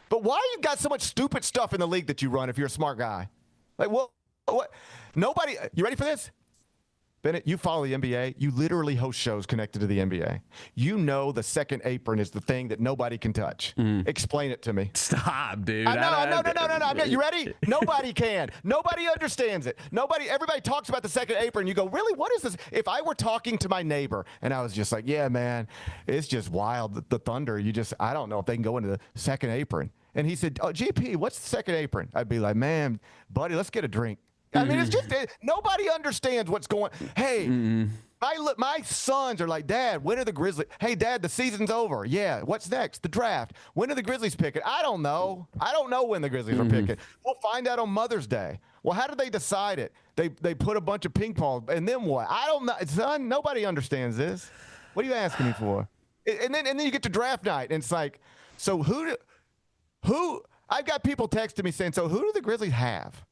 But why you got so much stupid stuff in the league that you run if you're a smart guy? Like, what? Nobody. You ready for this? Bennett, you follow the NBA. You literally host shows connected to the NBA. You know the second apron is the thing that nobody can touch. Explain it to me. Stop, dude. No. You ready? Nobody can. Nobody understands it. Everybody talks about the second apron. You go, really? What is this? If I were talking to my neighbor and I was just like, yeah, man, it's just wild. The Thunder, I don't know if they can go into the second apron. And he said, oh, GP, what's the second apron? I'd be like, man, buddy, let's get a drink. I mean, it's just nobody understands what's going. Hey, my sons are like, Dad, when are the Grizzlies? Hey, Dad, the season's over. Yeah, what's next? The draft. When are the Grizzlies picking? I don't know. I don't know when the Grizzlies are picking. We'll find out on Mother's Day. Well, how did they decide it? They put a bunch of ping pong, and then what? I don't know, son. Nobody understands this. What are you asking me for? And then you get to draft night, and it's like, so who? I've got people texting me saying, so who do the Grizzlies have?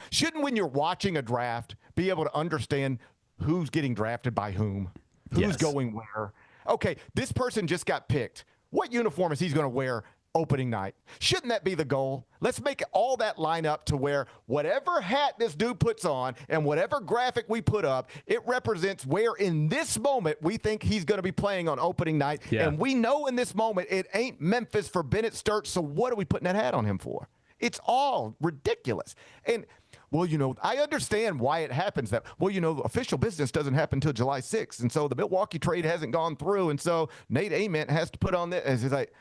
Shouldn't, when you're watching a draft, be able to understand who's getting drafted by whom, who's going where? Okay, this person just got picked. What uniform is he going to wear opening night? Shouldn't that be the goal? Let's make all that line up to where whatever hat this dude puts on and whatever graphic we put up, it represents where in this moment we think he's going to be playing on opening night. Yeah. And we know in this moment it ain't Memphis for Bennett Sturts, so what are we putting that hat on him for? It's all ridiculous. And well, I understand why it happens that, well, official business doesn't happen until July 6th. And so the Milwaukee trade hasn't gone through. And so Nate Ament has to put on this. And he's like,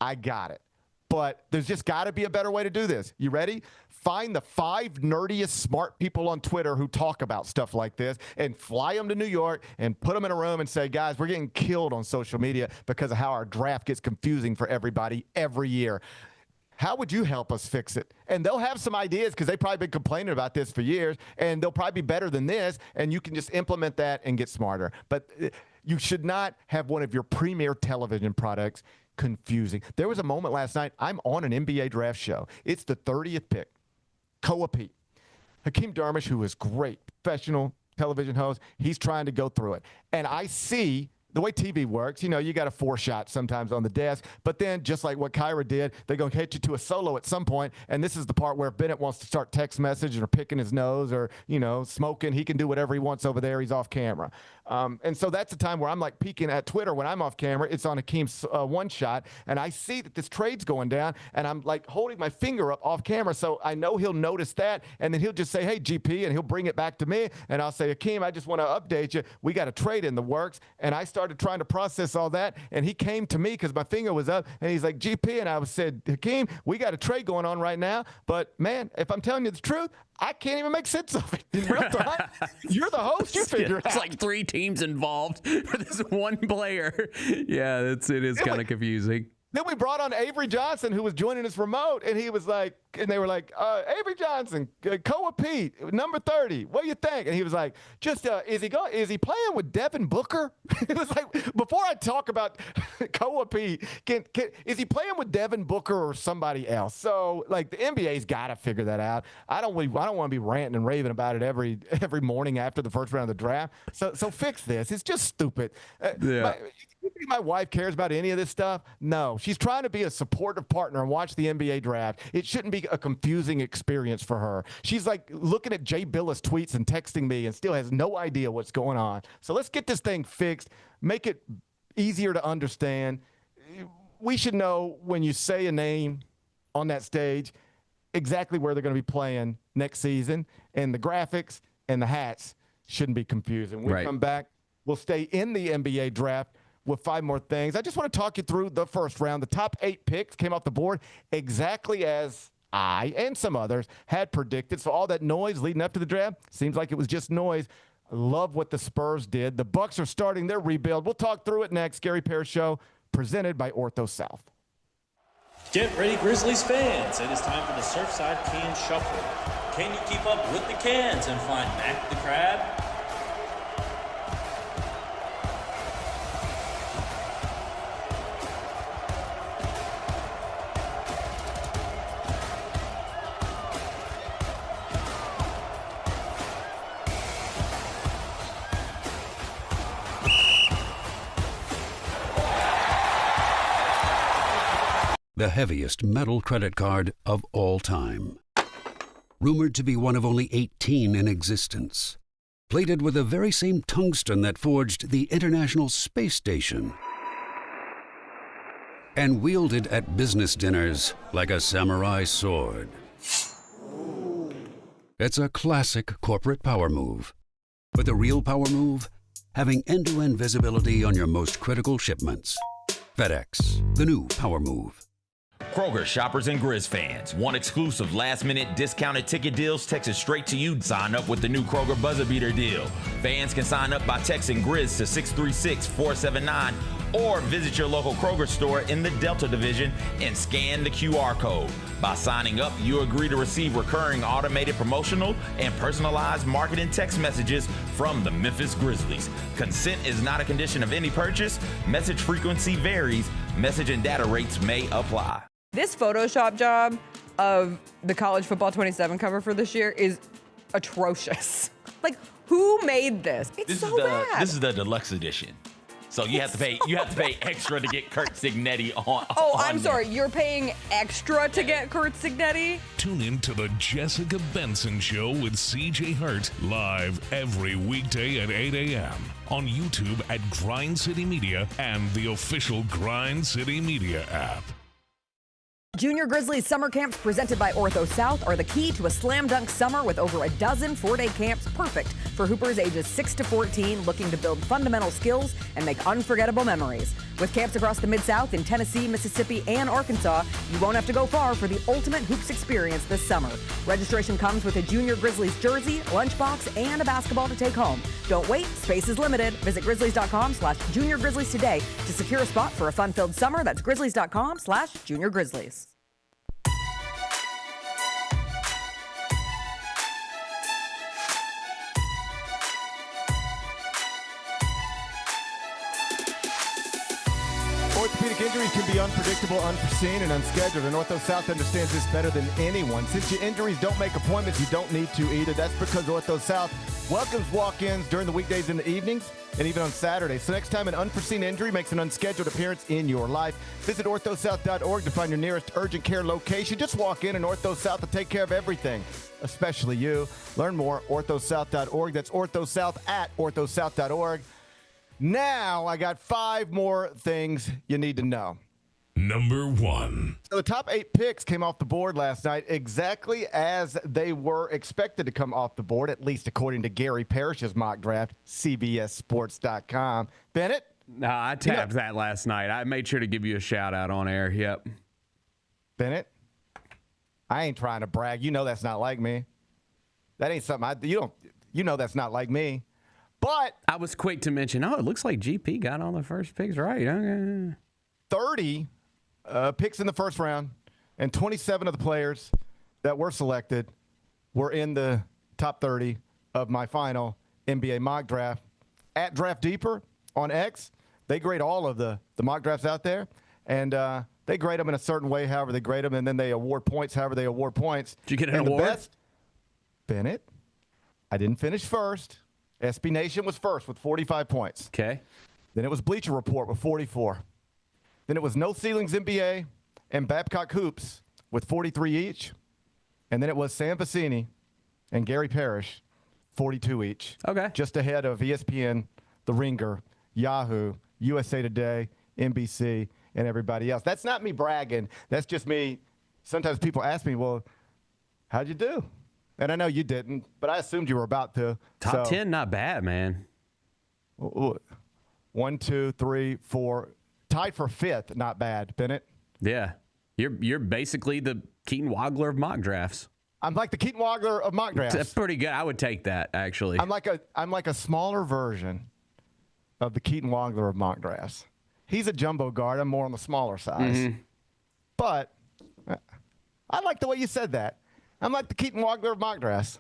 I got it. But there's just got to be a better way to do this. You ready? Find the 5 nerdiest smart people on Twitter who talk about stuff like this and fly them to New York and put them in a room and say, guys, we're getting killed on social media because of how our draft gets confusing for everybody every year. How would you help us fix it? And they'll have some ideas because they've probably been complaining about this for years, and they'll probably be better than this, and you can just implement that and get smarter. But you should not have one of your premier television products confusing. There was a moment last night. I'm on an NBA draft show. It's the 30th pick. Koa Pete. Hakeem Darmish, who is great, professional television host, he's trying to go through it. And I see the way TV works, you got a 4-shot sometimes on the desk, but then just like what Kyra did, they're going to hit you to a solo at some point, and this is the part where if Bennett wants to start text messaging or picking his nose or, smoking, he can do whatever he wants over there. He's off camera. And so that's the time where I'm like peeking at Twitter when I'm off camera. It's on Hakeem's 1-shot, and I see that this trade's going down, and I'm like holding my finger up off camera, so I know he'll notice that, and then he'll just say, hey, GP, and he'll bring it back to me, and I'll say, Hakeem, I just want to update you. We got a trade in the works, and I started trying to process all that, and he came to me because my finger was up, and he's like, GP, and I said, Hakeem, we got a trade going on right now, but man, if I'm telling you the truth, I can't even make sense of it in real time. You're the host. You figure it out. It's like 3 teams involved for this one player. Yeah, it is kind of confusing. Then we brought on Avery Johnson, who was joining us remote, and he was like, and they were like, Avery Johnson, Koa Pete, number 30. What do you think? And he was like, is he playing with Devin Booker? It was like, before I talk about Koa Pete, is he playing with Devin Booker or somebody else? So like the NBA's got to figure that out. I don't want to be ranting and raving about it every morning after the first round of the draft. So fix this. It's just stupid. Yeah. You think my wife cares about any of this stuff? No. She's trying to be a supportive partner and watch the NBA draft. It shouldn't be a confusing experience for her. She's like looking at Jay Billis tweets and texting me and still has no idea what's going on. So let's get this thing fixed, make it easier to understand. We should know when you say a name on that stage exactly where they're going to be playing next season, and the graphics and the hats shouldn't be confusing. When we come back, we'll stay in the NBA draft with 5 more things. I just want to talk you through the first round. The top 8 picks came off the board exactly as I and some others had predicted. So all that noise leading up to the draft seems like it was just noise. I love what the Spurs did. The Bucks are starting their rebuild. We'll talk through it next. Gary Parrish Show, presented by Ortho South. Get ready, Grizzlies fans. It is time for the Surfside Can Shuffle. Can you keep up with the cans and find Mac the Crab? The heaviest metal credit card of all time. Rumored to be one of only 18 in existence. Plated with the very same tungsten that forged the International Space Station. And wielded at business dinners like a samurai sword. It's a classic corporate power move. But the real power move? Having end-to-end visibility on your most critical shipments. FedEx, the new power move. Kroger shoppers and Grizz fans. Want exclusive last-minute discounted ticket deals texted straight to you? Sign up with the new Kroger Buzzer Beater deal. Fans can sign up by texting Grizz to 636-479 or visit your local Kroger store in the Delta Division and scan the QR code. By signing up, you agree to receive recurring automated promotional and personalized marketing text messages from the Memphis Grizzlies. Consent is not a condition of any purchase. Message frequency varies. Message and data rates may apply. This Photoshop job of the College Football 27 cover for this year is atrocious. Like, who made this? It's so bad. This is the deluxe edition. So you have to pay extra to get Kurt Signetti on. Oh, I'm sorry. You're paying extra to get Kurt Signetti? Tune in to the Jessica Benson Show with CJ Hurt live every weekday at 8 a.m. on YouTube at Grind City Media and the official Grind City Media app. Junior Grizzlies summer camps presented by Ortho South are the key to a slam dunk summer with over a dozen 4-day camps perfect for hoopers ages 6 to 14 looking to build fundamental skills and make unforgettable memories. With camps across the Mid-South in Tennessee, Mississippi, and Arkansas, you won't have to go far for the ultimate hoops experience this summer. Registration comes with a Junior Grizzlies jersey, lunchbox, and a basketball to take home. Don't wait, space is limited. Visit grizzlies.com/Junior Grizzlies today to secure a spot for a fun-filled summer. That's grizzlies.com/Junior Grizzlies. Orthopedic injuries can be unpredictable, unforeseen, and unscheduled, and Ortho South understands this better than anyone. Since your injuries don't make appointments, you don't need to either. That's because Ortho South welcomes walk-ins during the weekdays and the evenings, and even on Saturdays. So next time an unforeseen injury makes an unscheduled appearance in your life, visit orthosouth.org to find your nearest urgent care location. Just walk in, and Ortho South will take care of everything, especially you. Learn more, orthosouth.org. That's orthosouth at orthosouth.org. Now, I got 5 more things you need to know. Number 1. So the top 8 picks came off the board last night exactly as they were expected to come off the board, at least according to Gary Parrish's mock draft, CBSSports.com. Bennett? No, I tapped that last night. I made sure to give you a shout-out on air. Yep. Bennett? I ain't trying to brag. You know that's not like me. That ain't something you know that's not like me. But I was quick to mention, it looks like GP got all the first picks right. Okay. 30 picks in the first round, and 27 of the players that were selected were in the top 30 of my final NBA mock draft. At Draft Deeper on X, they grade all of the mock drafts out there, and they grade them in a certain way, however they grade them, and then they award points, however they award points. Did you get an award? Bennett, I didn't finish first. SB Nation was first with 45 points. Okay. Then it was Bleacher Report with 44. Then it was No Ceilings NBA and Babcock Hoops with 43 each. And then it was Sam Vecini and Gary Parrish, 42 each. Okay. Just ahead of ESPN, The Ringer, Yahoo, USA Today, NBC, and everybody else. That's not me bragging. That's just me. Sometimes people ask me, well, how'd you do? And I know you didn't, but I assumed you were about to. Top 10, not bad, man. 1, 2, 3, 4. Tied for 5th, not bad, Bennett. Yeah. You're basically the Keaton Wagler of mock drafts. I'm like the Keaton Wagler of mock drafts. That's pretty good. I would take that, actually. I'm like a smaller version of the Keaton Wagler of mock drafts. He's a jumbo guard. I'm more on the smaller size. Mm-hmm. But I like the way you said that. I'm like the Keaton Wagler of mock drafts.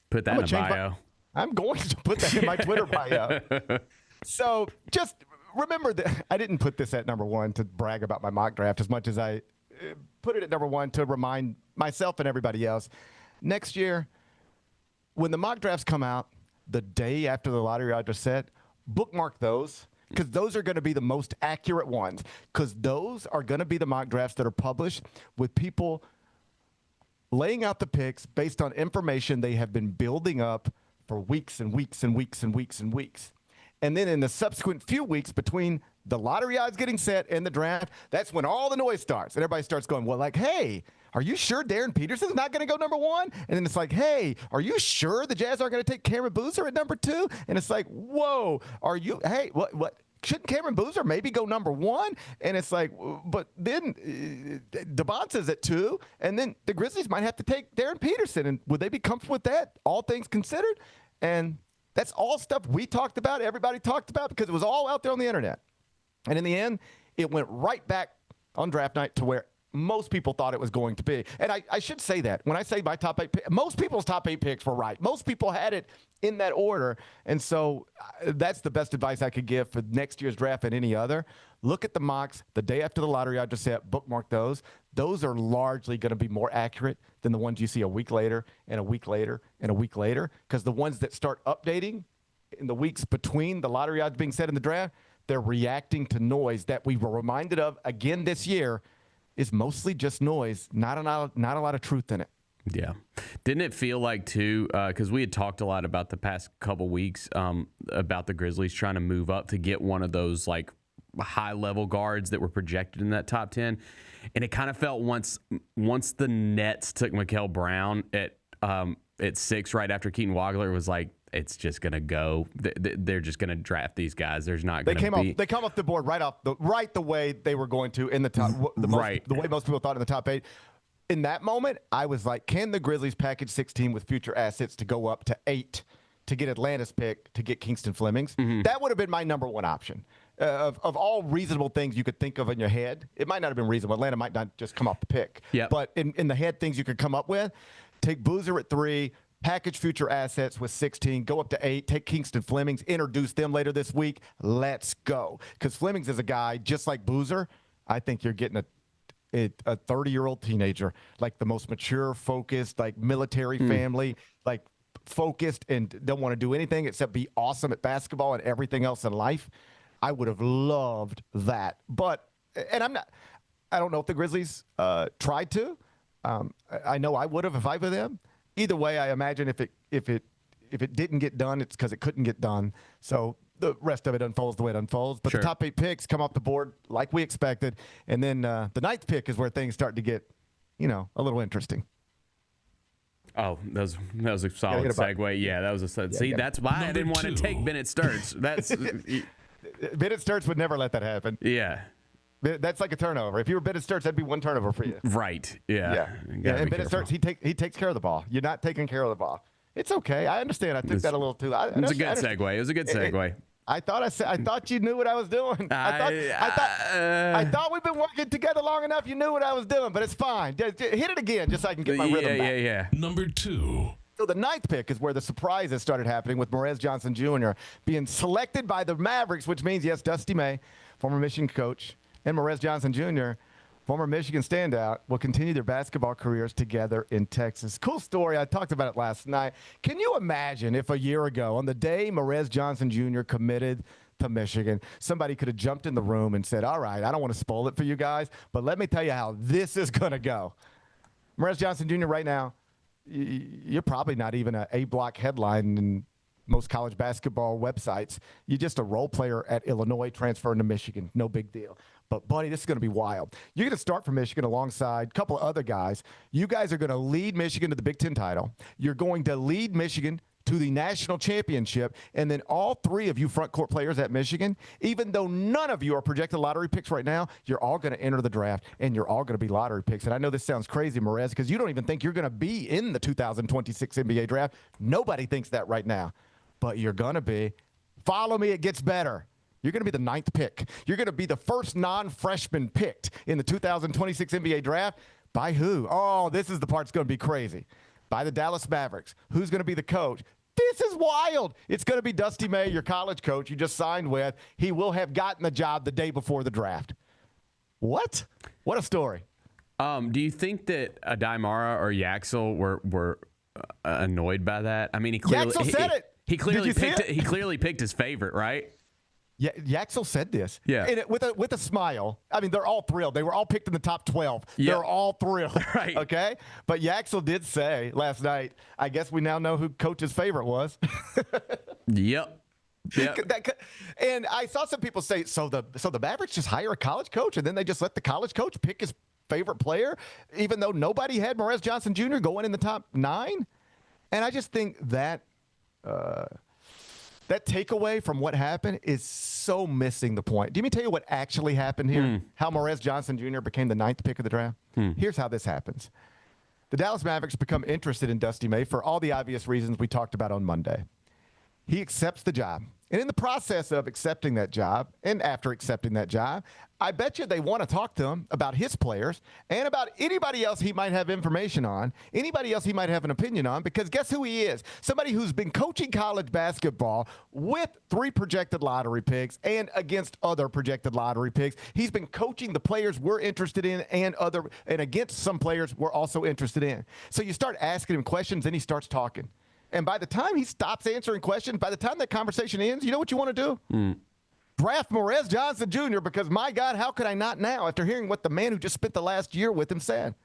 Put that in a bio. I'm going to put that in my Twitter bio. So just remember that I didn't put this at number 1 to brag about my mock draft as much as I put it at number 1 to remind myself and everybody else. Next year, when the mock drafts come out, the day after the lottery odds are set, bookmark those, because those are going to be the most accurate ones, because those are going to be the mock drafts that are published with people laying out the picks based on information they have been building up for weeks and weeks and weeks and weeks and weeks. And then in the subsequent few weeks between the lottery odds getting set and the draft, that's when all the noise starts. And everybody starts going, well, like, hey, are you sure Darren Peterson's not going to go number 1? And then it's like, hey, are you sure the Jazz aren't going to take Cameron Boozer at number 2? And it's like, whoa, what? Shouldn't Cameron Boozer maybe go number 1? And it's like, but then DeBonce's at 2, and then the Grizzlies might have to take Darren Peterson. And would they be comfortable with that, all things considered? And that's all stuff we talked about, everybody talked about, because it was all out there on the internet. And in the end, it went right back on draft night to where most people thought it was going to be. And I should say that. When I say my top 8 picks, most people's top 8 picks were right. Most people had it in that order. And so that's the best advice I could give for next year's draft and any other. Look at the mocks the day after the lottery odds are set. Bookmark those. Those are largely going to be more accurate than the ones you see a week later and a week later and a week later, because the ones that start updating in the weeks between the lottery odds being set in the draft, they're reacting to noise that we were reminded of again this year is mostly just noise, not a lot of truth in it. Yeah. Didn't it feel like, too, because we had talked a lot about the past couple weeks about the Grizzlies trying to move up to get one of those, like, high-level guards that were projected in that top 10. And it kind of felt once the Nets took Mikal Brown at 6 right after Keaton Wagler, it was like, it's just going to go. They're just going to draft these guys. There's not going to be. They come off the board right the way they were going to in the top. The way most people thought in the top 8. In that moment, I was like, can the Grizzlies package 16 with future assets to go up to 8 to get Atlanta's pick to get Kingston Flemings? Mm-hmm. That would have been my number one option. Of all reasonable things you could think of in your head, it might not have been reasonable. Atlanta might not just come off the pick. Yep. But in the head, things you could come up with, take Boozer at 3, package future assets with 16, go up to 8, take Kingston Flemings, introduce them later this week. Let's go. Because Flemings is a guy just like Boozer. I think you're getting a 30-year-old teenager, like the most mature, focused, like military family, like focused and don't want to do anything except be awesome at basketball and everything else in life. I would have loved that. But, and I don't know if the Grizzlies tried to. I know I would have if I were them. Either way, I imagine if it didn't get done, it's because it couldn't get done. So the rest of it unfolds the way it unfolds. But the top 8 picks come off the board like we expected. And then the 9th pick is where things start to get, a little interesting. Oh, that was a solid segue. Yeah, that was a see. That's why I didn't want to take Bennett Sturts. That's Bennett Sturts would never let that happen. Yeah. That's like a turnover. If you were Bennett Sturts, that'd be one turnover for you. Right. Yeah. And Bennett Sturts, he takes care of the ball. You're not taking care of the ball. It's okay. I understand. I took that a little too. It was a good segue. It was a good segue. I thought you knew what I was doing. I thought we've been working together long enough. You knew what I was doing, but it's fine. Hit it again, just so I can get my rhythm back. Yeah. Number 2. So the 9th pick is where the surprises started happening with Morez Johnson Jr. being selected by the Mavericks, which means, yes, Dusty May, former Michigan coach, and Morez Johnson Jr., former Michigan standout, will continue their basketball careers together in Texas. Cool story. I talked about it last night. Can you imagine if a year ago, on the day Morez Johnson Jr. committed to Michigan, somebody could have jumped in the room and said, all right, I don't want to spoil it for you guys, but let me tell you how this is going to go. Morez Johnson Jr. right now, you're probably not even an A-block headline in most college basketball websites. You're just a role player at Illinois transferring to Michigan. No big deal. But, buddy, this is going to be wild. You're going to start for Michigan alongside a couple of other guys. You guys are going to lead Michigan to the Big Ten title. You're going to lead Michigan to the national championship. And then all 3 of you front court players at Michigan, even though none of you are projected lottery picks right now, you're all going to enter the draft, and you're all going to be lottery picks. And I know this sounds crazy, Morez, because you don't even think you're going to be in the 2026 NBA draft. Nobody thinks that right now. But you're going to be. Follow me, it gets better. You're going to be the 9th pick. You're going to be the first non-freshman picked in the 2026 NBA draft. By who? Oh, this is the part that's going to be crazy. By the Dallas Mavericks. Who's going to be the coach? This is wild. It's going to be Dusty May, your college coach you just signed with. He will have gotten the job the day before the draft. What? What a story. Do you think that Adaimara or Yaxel were annoyed by that? I mean, he clearly said it. He clearly picked his favorite, right? Yeah, Yaxel said this. Yeah. And with a smile. I mean, they're all thrilled. They were all picked in the top 12. Yep. They're all thrilled. Right. Okay? But Yaxel did say last night, I guess we now know who coach's favorite was. Yep. And I saw some people say, so the Mavericks just hire a college coach and then they just let the college coach pick his favorite player, even though nobody had Morez Johnson Jr. going in the top 9? And I just think that that takeaway from what happened is so missing the point. Do you mean tell you what actually happened here? How Morez Johnson Jr. became the 9th pick of the draft? Here's how this happens. The Dallas Mavericks become interested in Dusty May for all the obvious reasons we talked about on Monday. He accepts the job. And in the process of accepting that job, and after accepting that job, I bet you they want to talk to him about his players and about anybody else he might have information on, anybody else he might have an opinion on, because guess who he is? Somebody who's been coaching college basketball with 3 projected lottery picks and against other projected lottery picks. He's been coaching the players we're interested in and against some players we're also interested in. So you start asking him questions, and he starts talking. And by the time he stops answering questions, by the time that conversation ends, you know what you want to do? Draft Morez Johnson Jr. because, my God, how could I not now after hearing what the man who just spent the last year with him said?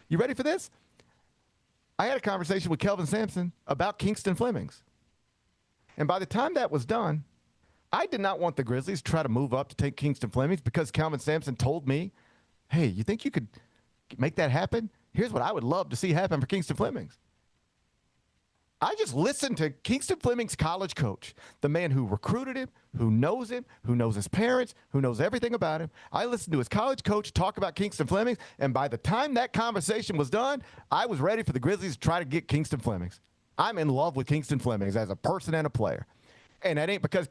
You ready for this? I had a conversation with Kelvin Sampson about Kingston Flemings. And by the time that was done, I did not want the Grizzlies to try to move up to take Kingston Flemings because Calvin Sampson told me, hey, you think you could make that happen? Here's what I would love to see happen for Kingston Flemings. I just listened to Kingston Fleming's college coach, the man who recruited him, who knows his parents, who knows everything about him. I listened to his college coach talk about Kingston Flemings, and by the time that conversation was done, I was ready for the Grizzlies to try to get Kingston Flemings. I'm in love with Kingston Flemings as a person and a player. And that ain't because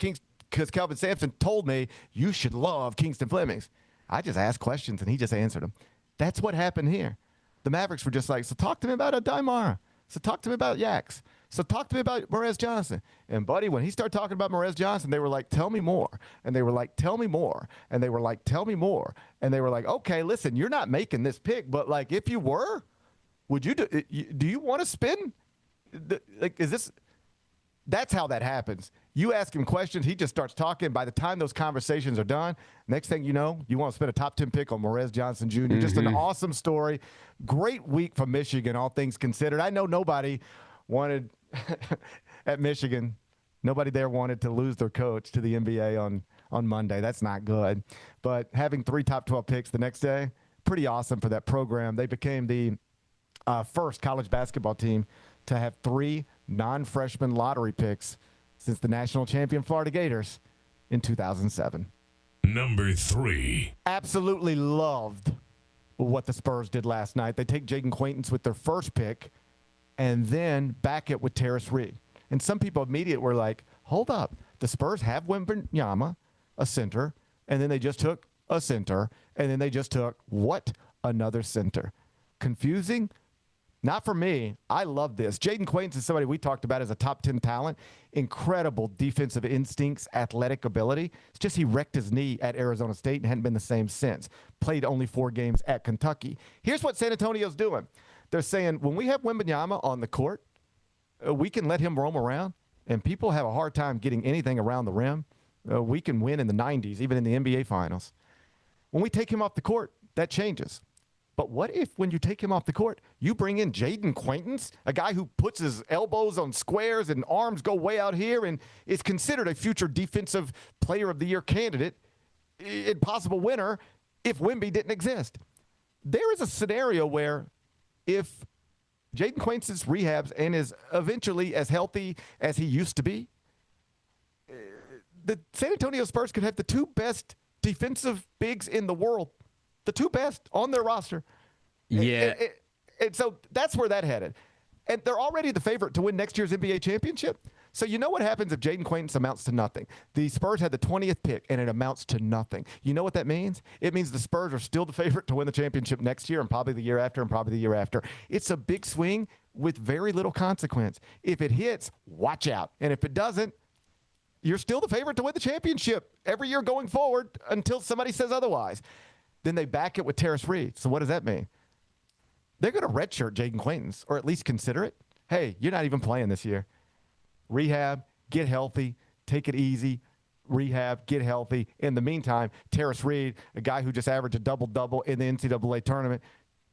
Calvin Sampson told me you should love Kingston Flemings. I just asked questions, and he just answered them. That's what happened here. The Mavericks were just like, so talk to me about Daimara. So talk to me about Yaks. So talk to me about Morez Johnson. And, buddy, when he started talking about Morez Johnson, they were like, tell me more. And they were like, tell me more. And they were like, tell me more. And they were like, okay, listen, you're not making this pick, but, like, if you were, would you do you want to spin? Like, is this – that's how that happens. You ask him questions, he just starts talking. By the time those conversations are done, next thing you know, you want to spend a top 10 pick on Morez Johnson Jr. Mm-hmm. Just an awesome story. Great week for Michigan, all things considered. I know nobody wanted – at Michigan, nobody there wanted to lose their coach to the NBA on Monday. That's not good. But having 3 top 12 picks the next day, pretty awesome for that program. They became the first college basketball team to have 3 non-freshman lottery picks since the national champion Florida Gators in 2007. Number 3. Absolutely loved what the Spurs did last night. They take Jaden Quaintance with their first pick and then back it with Terrace Reed. And some people immediately were like, hold up. The Spurs have Wembanyama, a center, and then they just took a center, and then they just took what? Another center. Confusing? Not for me. I love this. Jaden Quaintance is somebody we talked about as a top 10 talent. Incredible defensive instincts, athletic ability. It's just he wrecked his knee at Arizona State and hadn't been the same since. Played only 4 games at Kentucky. Here's what San Antonio's doing. They're saying when we have Wembanyama on the court, we can let him roam around, and people have a hard time getting anything around the rim. We can win in the 90s, even in the NBA Finals. When we take him off the court, that changes. But what if when you take him off the court, you bring in Jaden Quaintance, a guy who puts his elbows on squares and arms go way out here and is considered a future defensive player of the year candidate, and possible winner if Wemby didn't exist? There is a scenario where if Jaden Quaintance rehabs and is eventually as healthy as he used to be, the San Antonio Spurs could have the 2 best defensive bigs in the world, the 2 best on their roster. Yeah. And so that's where that headed. And they're already the favorite to win next year's NBA championship. So you know what happens if Jaden Quaintance amounts to nothing? The Spurs had the 20th pick, and it amounts to nothing. You know what that means? It means the Spurs are still the favorite to win the championship next year and probably the year after and probably the year after. It's a big swing with very little consequence. If it hits, watch out. And if it doesn't, you're still the favorite to win the championship every year going forward until somebody says otherwise. Then they back it with Terrace Reed. So what does that mean? They're going to redshirt Jaden Quaintance, or at least consider it. Hey, you're not even playing this year. Rehab, get healthy, take it easy. Rehab, get healthy. In the meantime, Terrace Reed, a guy who just averaged a double-double in the NCAA tournament,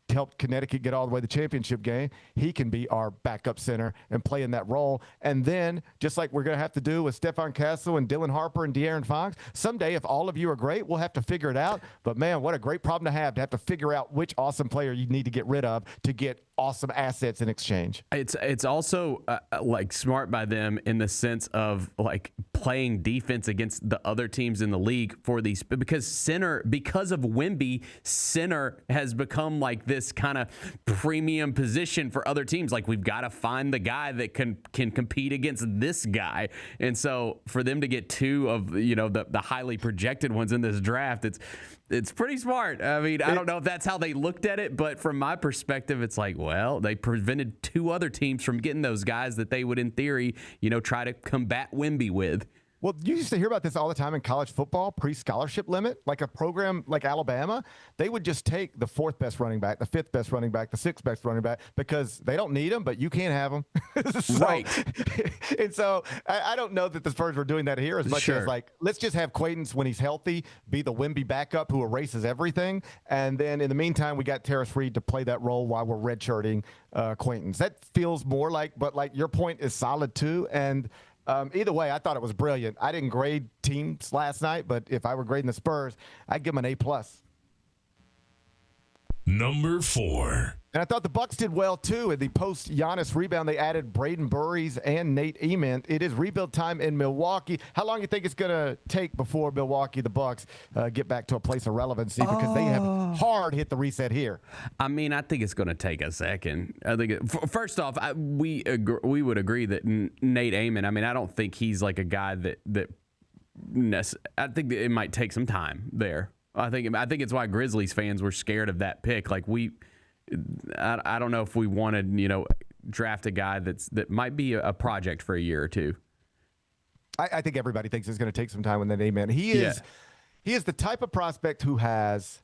helped Connecticut get all the way to the championship game. He can be our backup center and play in that role. And then, just like we're going to have to do with Stephon Castle and Dylan Harper and De'Aaron Fox, someday if all of you are great, we'll have to figure it out. But, man, what a great problem to have to figure out which awesome player you need to get rid of to get awesome assets in exchange. It's also like smart by them in the sense of like playing defense against the other teams in the league for these, because of Wemby, center has become like this kind of premium position for other teams. Like we've got to find the guy that can compete against this guy. And so for them to get 2 of, the highly projected ones in this draft, it's pretty smart. I mean, I don't know if that's how they looked at it, but from my perspective, it's like, well, they prevented 2 other teams from getting those guys that they would, in theory, try to combat Wemby with. Well, you used to hear about this all the time in college football, pre-scholarship limit. Like a program like Alabama, they would just take the 4th best running back, the 5th best running back, the 6th best running back, because they don't need them, but you can't have them. Right. And so I don't know that the Spurs were doing that here as much as like, let's just have Quaintance when he's healthy, be the Wemby backup who erases everything. And then in the meantime, we got Terrace Reed to play that role while we're redshirting Quaintance. That feels more like, but like your point is solid too. And Either way, I thought it was brilliant. I didn't grade teams last night, but if I were grading the Spurs, I'd give them an A+. Number 4. And I thought the Bucks did well, too. In the post-Giannis rebound, they added Braden Burries and Nate Eamon. It is rebuild time in Milwaukee. How long do you think it's going to take before Milwaukee, the Bucks, get back to a place of relevancy? Because they have hard hit the reset here. I mean, I think it's going to take a second. I think first off, we would agree that Nate Eamon, I mean, I don't think he's like a guy that I think that it might take some time there. I think it's why Grizzlies fans were scared of that pick. Like I don't know if we wanted, draft a guy that might be a project for a year or two. I think everybody thinks it's going to take some time with that Amen. He is the type of prospect who has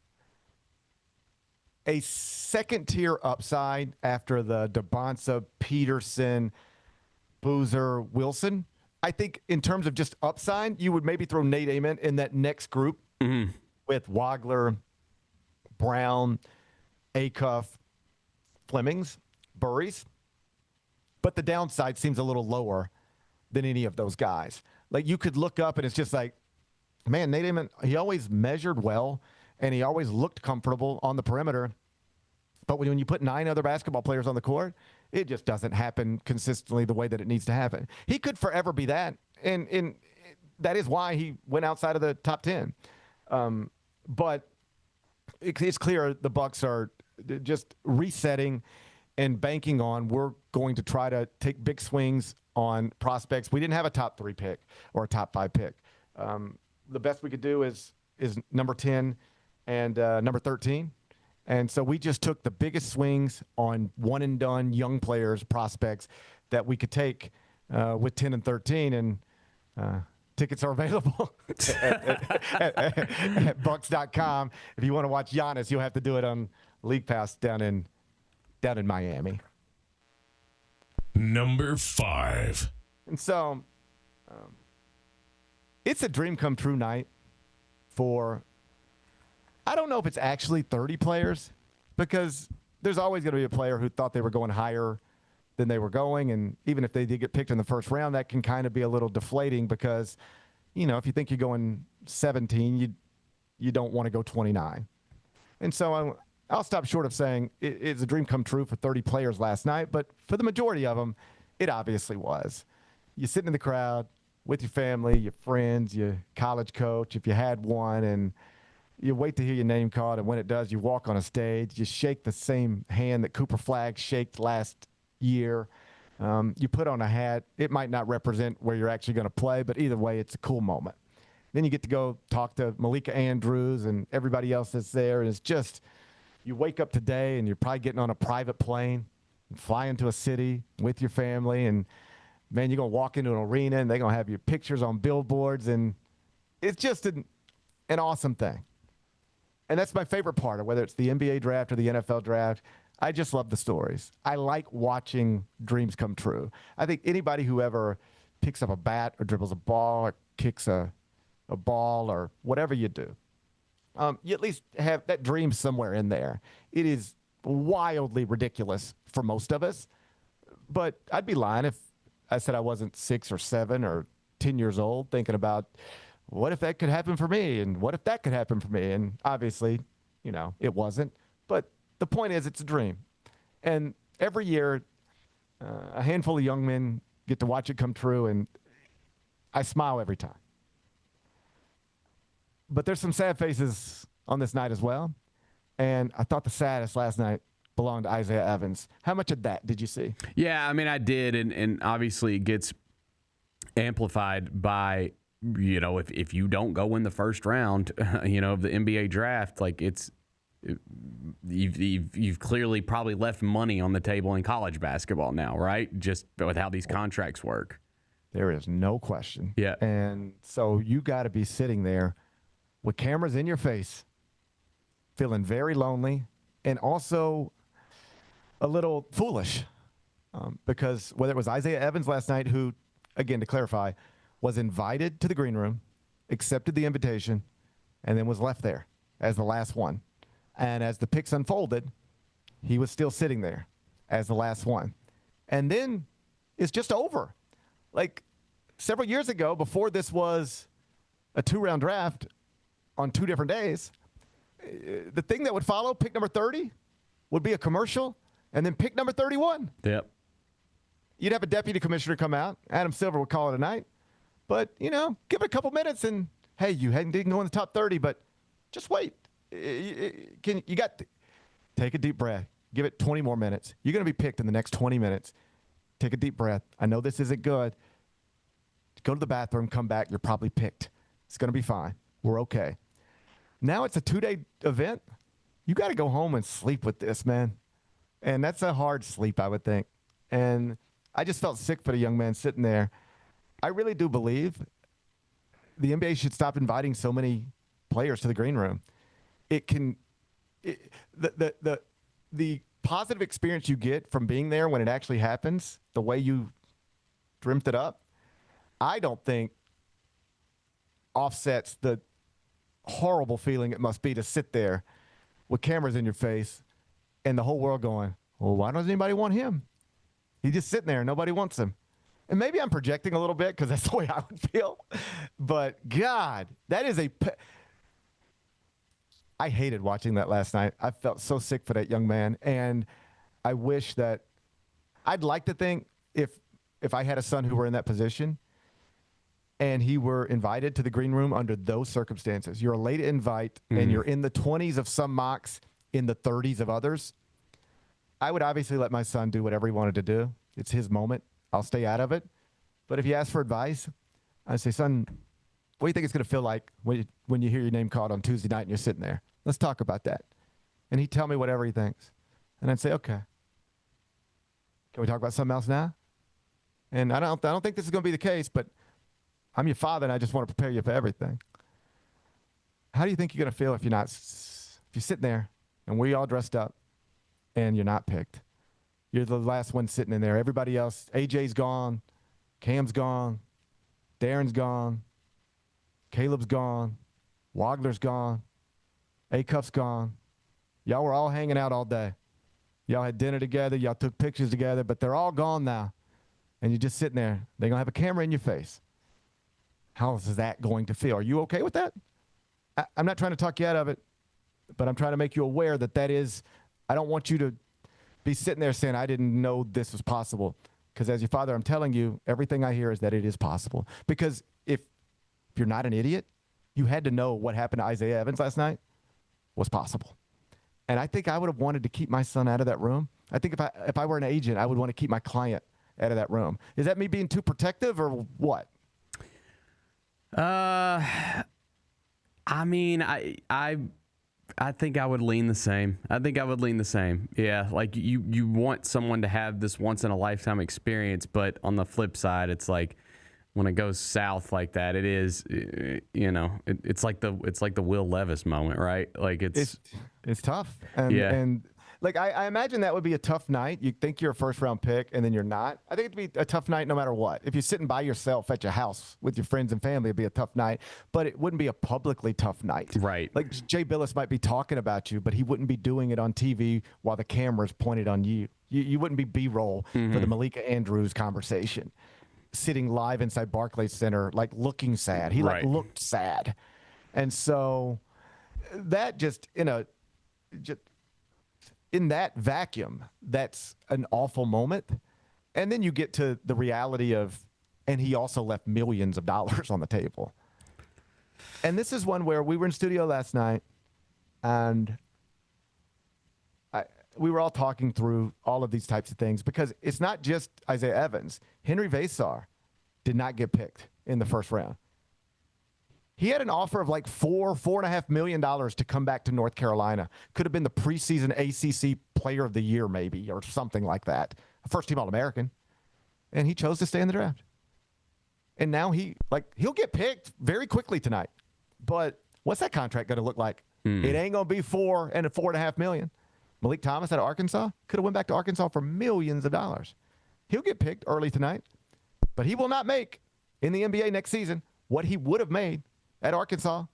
a second-tier upside after the DeBonsa, Peterson, Boozer, Wilson. I think in terms of just upside, you would maybe throw Nate Eamon in that next group with Wagler, Brown, Acuff, Flemings, Burries. But the downside seems a little lower than any of those guys. Like, you could look up and it's just like, man, Nate Eamon, he always measured well and he always looked comfortable on the perimeter. But when you put 9 other basketball players on the court, it just doesn't happen consistently the way that it needs to happen. He could forever be that. And that is why he went outside of the top 10. But it's clear the Bucks are just resetting and banking on, we're going to try to take big swings on prospects. We didn't have a top 3 pick or a top 5 pick. The best we could do is number 10 and number 13. And so we just took the biggest swings on one and done young players, prospects that we could take with 10 and 13. And tickets are available at Bucks.com. If you want to watch Giannis, you'll have to do it on League Pass down in Miami. Number 5. And so it's a dream come true night for, I don't know if it's actually 30 players, because there's always going to be a player who thought they were going higher than they were going. And even if they did get picked in the first round, that can kind of be a little deflating because, if you think you're going 17, you don't want to go 29. And so I'll stop short of saying it's a dream come true for 30 players last night, but for the majority of them, it obviously was. You're sitting in the crowd with your family, your friends, your college coach, if you had one, and you wait to hear your name called, and when it does, you walk on a stage, you shake the same hand that Cooper Flagg shaked last year. You put on a hat. It might not represent where you're actually going to play, but either way, it's a cool moment. Then you get to go talk to Malika Andrews and everybody else that's there, and it's just, you wake up today and you're probably getting on a private plane and flying to a city with your family, and, man, you're going to walk into an arena and they're going to have your pictures on billboards, and it's just an awesome thing. And that's my favorite part of whether it's the NBA draft or the NFL draft. I just love the stories. I like watching dreams come true. I think anybody who ever picks up a bat or dribbles a ball or kicks a ball or whatever you do, you at least have that dream somewhere in there. It is wildly ridiculous for most of us, but I'd be lying if I said I wasn't 6 or 7 or 10 years old thinking about, what if that could happen for me? And what if that could happen for me? And obviously, it wasn't. But the point is, it's a dream. And every year, a handful of young men get to watch it come true, and I smile every time. But there's some sad faces on this night as well. And I thought the saddest last night belonged to Isaiah Evans. How much of that did you see? Yeah, I mean, I did. And obviously it gets amplified by, if you don't go in the first round, of the NBA draft, like you've clearly probably left money on the table in college basketball now, right? Just with how these contracts work. There is no question. Yeah. And so you got to be sitting there with cameras in your face, feeling very lonely and also a little foolish because whether it was Isaiah Evans last night, who, again, to clarify, was invited to the green room, accepted the invitation, and then was left there as the last one. And as the picks unfolded, he was still sitting there as the last one. And then it's just over. Like, several years ago, before this was a 2-round draft on 2 different days, the thing that would follow pick number 30 would be a commercial, and then pick number 31. Yep. You'd have a deputy commissioner come out. Adam Silver would call it a night. But, give it a couple minutes and, hey, you didn't go in the top 30, but just wait. Take a deep breath. Give it 20 more minutes. You're going to be picked in the next 20 minutes. Take a deep breath. I know this isn't good. Go to the bathroom, come back. You're probably picked. It's going to be fine. We're okay. Now it's a 2-day event. You got to go home and sleep with this, man. And that's a hard sleep, I would think. And I just felt sick for the young man sitting there. I really do believe the NBA should stop inviting so many players to the green room. The positive experience you get from being there when it actually happens, the way you dreamt it up, I don't think offsets the horrible feeling it must be to sit there with cameras in your face and the whole world going, well, why doesn't anybody want him? He's just sitting there and nobody wants him. And maybe I'm projecting a little bit because that's the way I would feel. But, God, that is I hated watching that last night. I felt so sick for that young man. And I wish that I'd like to think if I had a son who were in that position and he were invited to the green room under those circumstances, you're a late invite and you're in the 20s of some mocks, in the 30s of others, I would obviously let my son do whatever he wanted to do. It's his moment. I'll stay out of it. But if you ask for advice, I'd say, son, what do you think it's going to feel like when you hear your name called on Tuesday night and you're sitting there? Let's talk about that. And he'd tell me whatever he thinks. And I'd say, okay. Can we talk about something else now? And I don't think this is going to be the case, but I'm your father and I just want to prepare you for everything. How do you think you're going to feel if you're sitting there and we all dressed up and you're not picked? You're the last one sitting in there. Everybody else, AJ's gone, Cam's gone, Darren's gone, Caleb's gone, Wagner's gone, A-Cuff's gone. Y'all were all hanging out all day. Y'all had dinner together. Y'all took pictures together, but they're all gone now. And you're just sitting there. They're going to have a camera in your face. How is that going to feel? Are you okay with that? I'm not trying to talk you out of it, but I'm trying to make you aware that is, I don't want you to be sitting there saying, I didn't know this was possible. Because as your father, I'm telling you, everything I hear is that it is possible. Because if you're not an idiot, you had to know what happened to Isaiah Evans last night was possible. And I think I would have wanted to keep my son out of that room. I think if I were an agent, I would want to keep my client out of that room. Is that me being too protective or what? I mean, I think I would lean the same. Yeah, like you want someone to have this once in a lifetime experience, but on the flip side, it's like when it goes south like that, it is, it's like the Will Levis moment, right? Like it's tough. And like I imagine that would be a tough night. You think you're a first round pick and then you're not. I think it'd be a tough night no matter what. If you're sitting by yourself at your house with your friends and family, it'd be a tough night, but it wouldn't be a publicly tough night. Right. Like Jay Billis might be talking about you, but he wouldn't be doing it on TV while the camera's pointed on you. You wouldn't be B-roll for the Malika Andrews conversation. Sitting live inside Barclays Center, like looking sad. He looked sad. And so that in that vacuum, that's an awful moment. And then you get to the reality of, and he also left millions of dollars on the table. And this is one where we were in studio last night and we were all talking through all of these types of things because it's not just Isaiah Evans. Henry Vasar did not get picked in the first round. He had an offer of like $4.5 million to come back to North Carolina. Could have been the preseason ACC Player of the Year maybe or something like that. A first-team All-American. And he chose to stay in the draft. And now he'll get picked very quickly tonight. But what's that contract going to look like? It ain't going to be $4.5 million. Malik Thomas out of Arkansas could have went back to Arkansas for millions of dollars. He'll get picked early tonight, but he will not make in the NBA next season what he would have made at Arkansas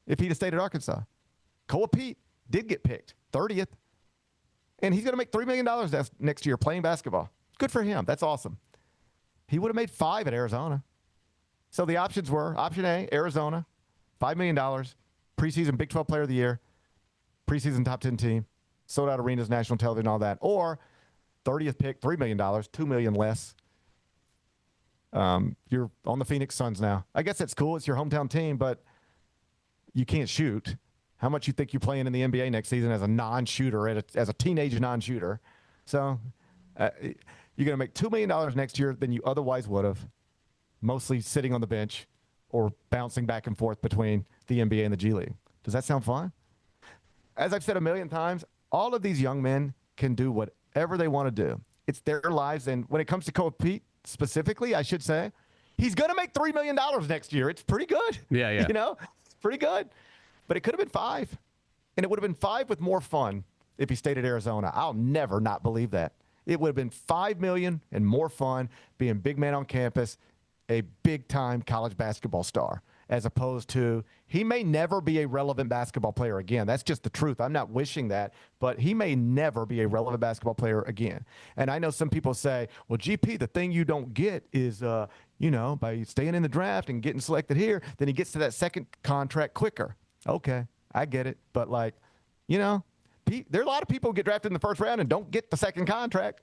if he'd have stayed at Arkansas. Koa Pete did get picked 30th, and he's going to make $3 million next year playing basketball. Good for him. That's awesome. He would have made $5 at Arizona. So the options were, option A, Arizona, $5 million, preseason Big 12 Player of the Year, preseason top 10 team, sold out arenas, national television, all that. Or 30th pick, $3 million, $2 million less. You're on the Phoenix Suns now. I guess that's cool. It's your hometown team, but you can't shoot. How much you think you're playing in the NBA next season as a non-shooter, as a teenage non-shooter? So you're going to make $2 million next year than you otherwise would have, mostly sitting on the bench or bouncing back and forth between the NBA and the G League. Does that sound fun? As I've said a million times, all of these young men can do whatever they want to do. It's their lives. And when it comes to Koa Pete specifically, I should say, he's going to make $3 million next year. It's pretty good. Yeah. It's pretty good. But it could have been 5. And it would have been 5 with more fun if he stayed at Arizona. I'll never not believe that. It would have been $5 million and more fun being big man on campus, a big-time college basketball star, as opposed to he may never be a relevant basketball player again. That's just the truth. I'm not wishing that, but he may never be a relevant basketball player again. And I know some people say, well, GP, the thing you don't get is, by staying in the draft and getting selected here, then he gets to that second contract quicker. Okay, I get it. But, there are a lot of people who get drafted in the first round and don't get the second contract.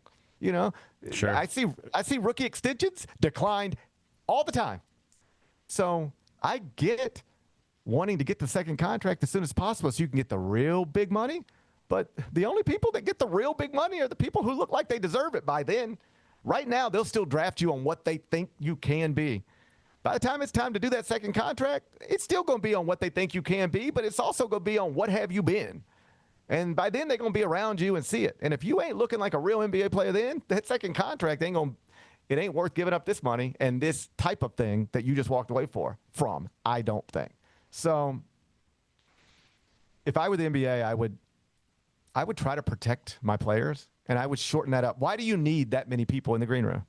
Sure. I see rookie extensions declined all the time. So I get wanting to get the second contract as soon as possible so you can get the real big money. But the only people that get the real big money are the people who look like they deserve it by then. Right now, they'll still draft you on what they think you can be. By the time it's time to do that second contract, it's still going to be on what they think you can be, but it's also going to be on what have you been. And by then, they're going to be around you and see it. And if you ain't looking like a real NBA player then, that second contract it ain't worth giving up this money and this type of thing that you just walked away from, I don't think. So if I were the NBA, I would try to protect my players, and I would shorten that up. Why do you need that many people in the green room?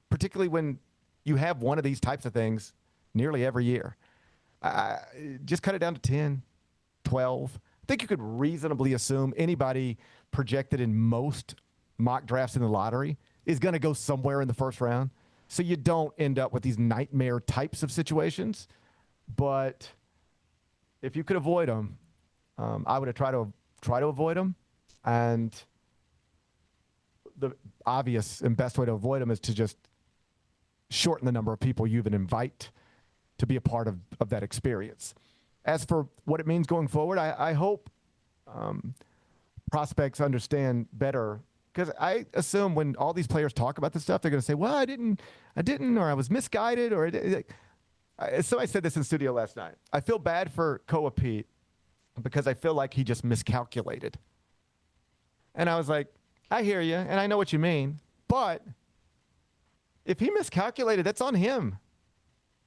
Particularly when you have one of these types of things nearly every year. Just cut it down to 10, 12. I think you could reasonably assume anybody projected in most mock drafts in the lottery is going to go somewhere in the first round. So you don't end up with these nightmare types of situations. But if you could avoid them, I would have tried to avoid them. And the obvious and best way to avoid them is to just shorten the number of people you even invite to be a part of that experience. As for what it means going forward, I hope prospects understand better. Because I assume when all these players talk about this stuff, they're going to say, well, I didn't, or I was misguided, or so I said this in studio last night. I feel bad for Koa Pete because I feel like he just miscalculated. And I was like, I hear you, and I know what you mean, but if he miscalculated, that's on him.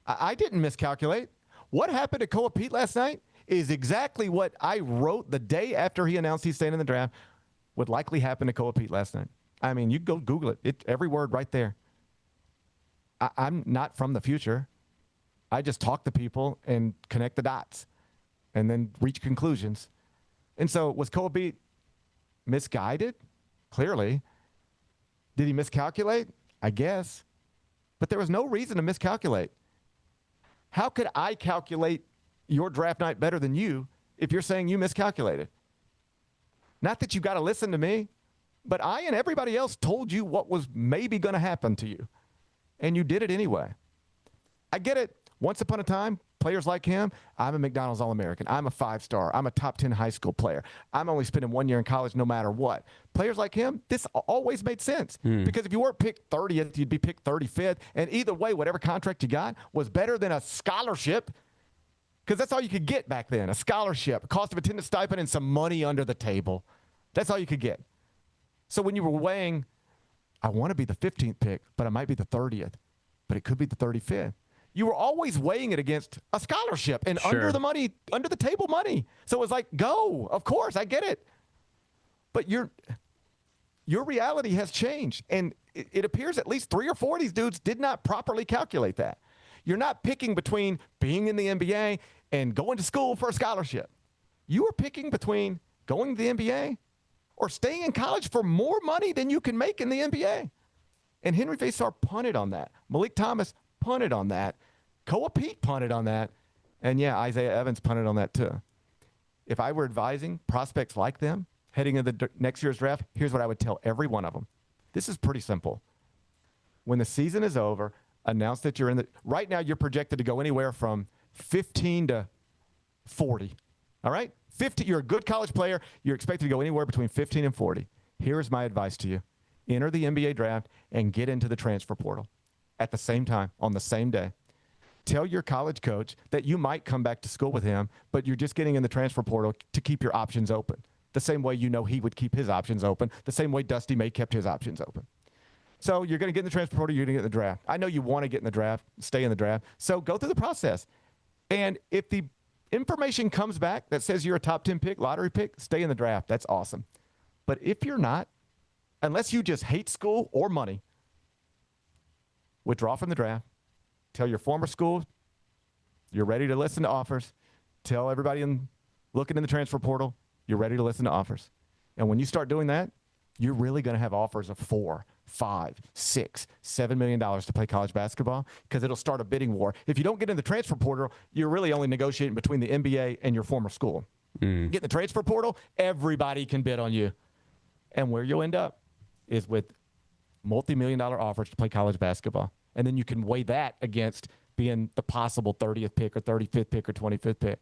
I didn't miscalculate. What happened to Koa Pete last night is exactly what I wrote the day after he announced he's staying in the draft would likely happen to Koa Pete last night. I mean, you go Google it. Every word right there. I'm not from the future. I just talk to people and connect the dots and then reach conclusions. And so was Koa Pete misguided? Clearly. Did he miscalculate? I guess. But there was no reason to miscalculate. How could I calculate your draft night better than you if you're saying you miscalculated? Not that you got to listen to me, but I and everybody else told you what was maybe going to happen to you, and you did it anyway. I get it. Once upon a time, players like him, I'm a McDonald's All-American. I'm a 5-star. I'm a top 10 high school player. I'm only spending 1 year in college no matter what. Players like him, this always made sense because if you weren't picked 30th, you'd be picked 35th, and either way, whatever contract you got was better than a scholarship because that's all you could get back then, a scholarship, a cost of attendance stipend, and some money under the table. That's all you could get. So when you were weighing, I want to be the 15th pick, but I might be the 30th, but it could be the 35th. You were always weighing it against a scholarship and under the table money. So it was like, go, of course, I get it. But your reality has changed. And it appears at least 3 or 4 of these dudes did not properly calculate that. You're not picking between being in the NBA and going to school for a scholarship. You are picking between going to the NBA or staying in college for more money than you can make in the NBA. And Henry Faisar punted on that. Malik Thomas punted on that. Koa Pete punted on that. And, yeah, Isaiah Evans punted on that too. If I were advising prospects like them heading into the next year's draft, here's what I would tell every one of them. This is pretty simple. When the season is over, announce that you're in the – right now you're projected to go anywhere from 15 to 40. All right? 50. You're a good college player. You're expected to go anywhere between 15 and 40. Here's my advice to you. Enter the NBA draft and get into the transfer portal at the same time, on the same day. Tell your college coach that you might come back to school with him, but you're just getting in the transfer portal to keep your options open. The same way you know he would keep his options open, the same way Dusty May kept his options open. So you're going to get in the transfer portal, you're going to get in the draft. I know you want to get in the draft, stay in the draft, so go through the process. And if the information comes back that says you're a top 10 pick, lottery pick, stay in the draft. That's awesome. But if you're not, unless you just hate school or money, withdraw from the draft. Tell your former school you're ready to listen to offers. Tell everybody looking in the transfer portal you're ready to listen to offers. And when you start doing that, you're really going to have offers of $4, $5, $6, $7 million to play college basketball because it'll start a bidding war. If you don't get in the transfer portal, you're really only negotiating between the NBA and your former school. Get in the transfer portal, everybody can bid on you. And where you'll end up is with multi-million-dollar offers to play college basketball. And then you can weigh that against being the possible 30th pick or 35th pick or 25th pick.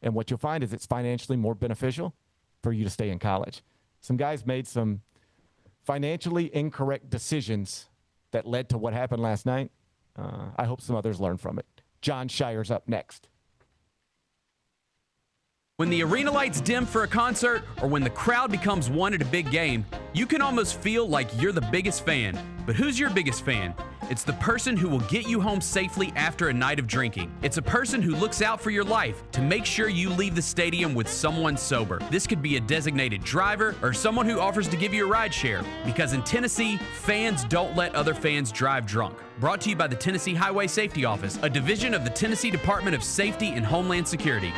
And what you'll find is it's financially more beneficial for you to stay in college. Some guys made some financially incorrect decisions that led to what happened last night. I hope some others learn from it. Jon Scheyer's up next. When the arena lights dim for a concert or when the crowd becomes one at a big game, you can almost feel like you're the biggest fan. But who's your biggest fan? It's the person who will get you home safely after a night of drinking. It's a person who looks out for your life to make sure you leave the stadium with someone sober. This could be a designated driver or someone who offers to give you a ride share. Because in Tennessee, fans don't let other fans drive drunk. Brought to you by the Tennessee Highway Safety Office, a division of the Tennessee Department of Safety and Homeland Security.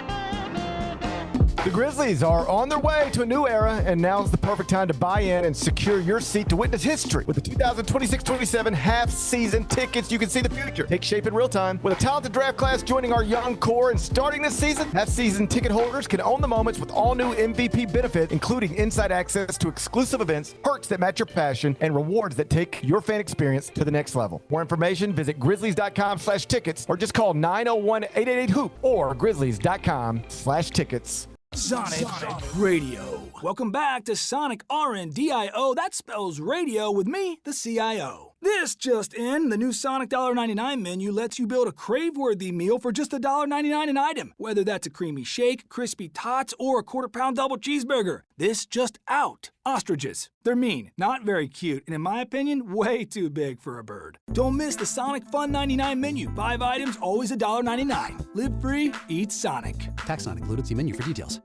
The Grizzlies are on their way to a new era, and now's the perfect time to buy in and secure your seat to witness history. With the 2026-27 half-season tickets, you can see the future take shape in real time. With a talented draft class joining our young core and starting this season, half-season ticket holders can own the moments with all new MVP benefits, including inside access to exclusive events, perks that match your passion, and rewards that take your fan experience to the next level. More information, visit Grizzlies.com/tickets or just call 901-888-HOOP or Grizzlies.com/tickets. Sonic Radio. Welcome back to Sonic RNDIO. That spells radio with me, the CIO. This just in, the new Sonic $1.99 menu lets you build a crave-worthy meal for just $1.99 an item. Whether that's a creamy shake, crispy tots, or a quarter-pound double cheeseburger. This just out. Ostriches. They're mean, not very cute, and in my opinion, way too big for a bird. Don't miss the Sonic Fun 99 menu. 5 items, always $1.99. Live free, eat Sonic. Tax not included. See menu for details.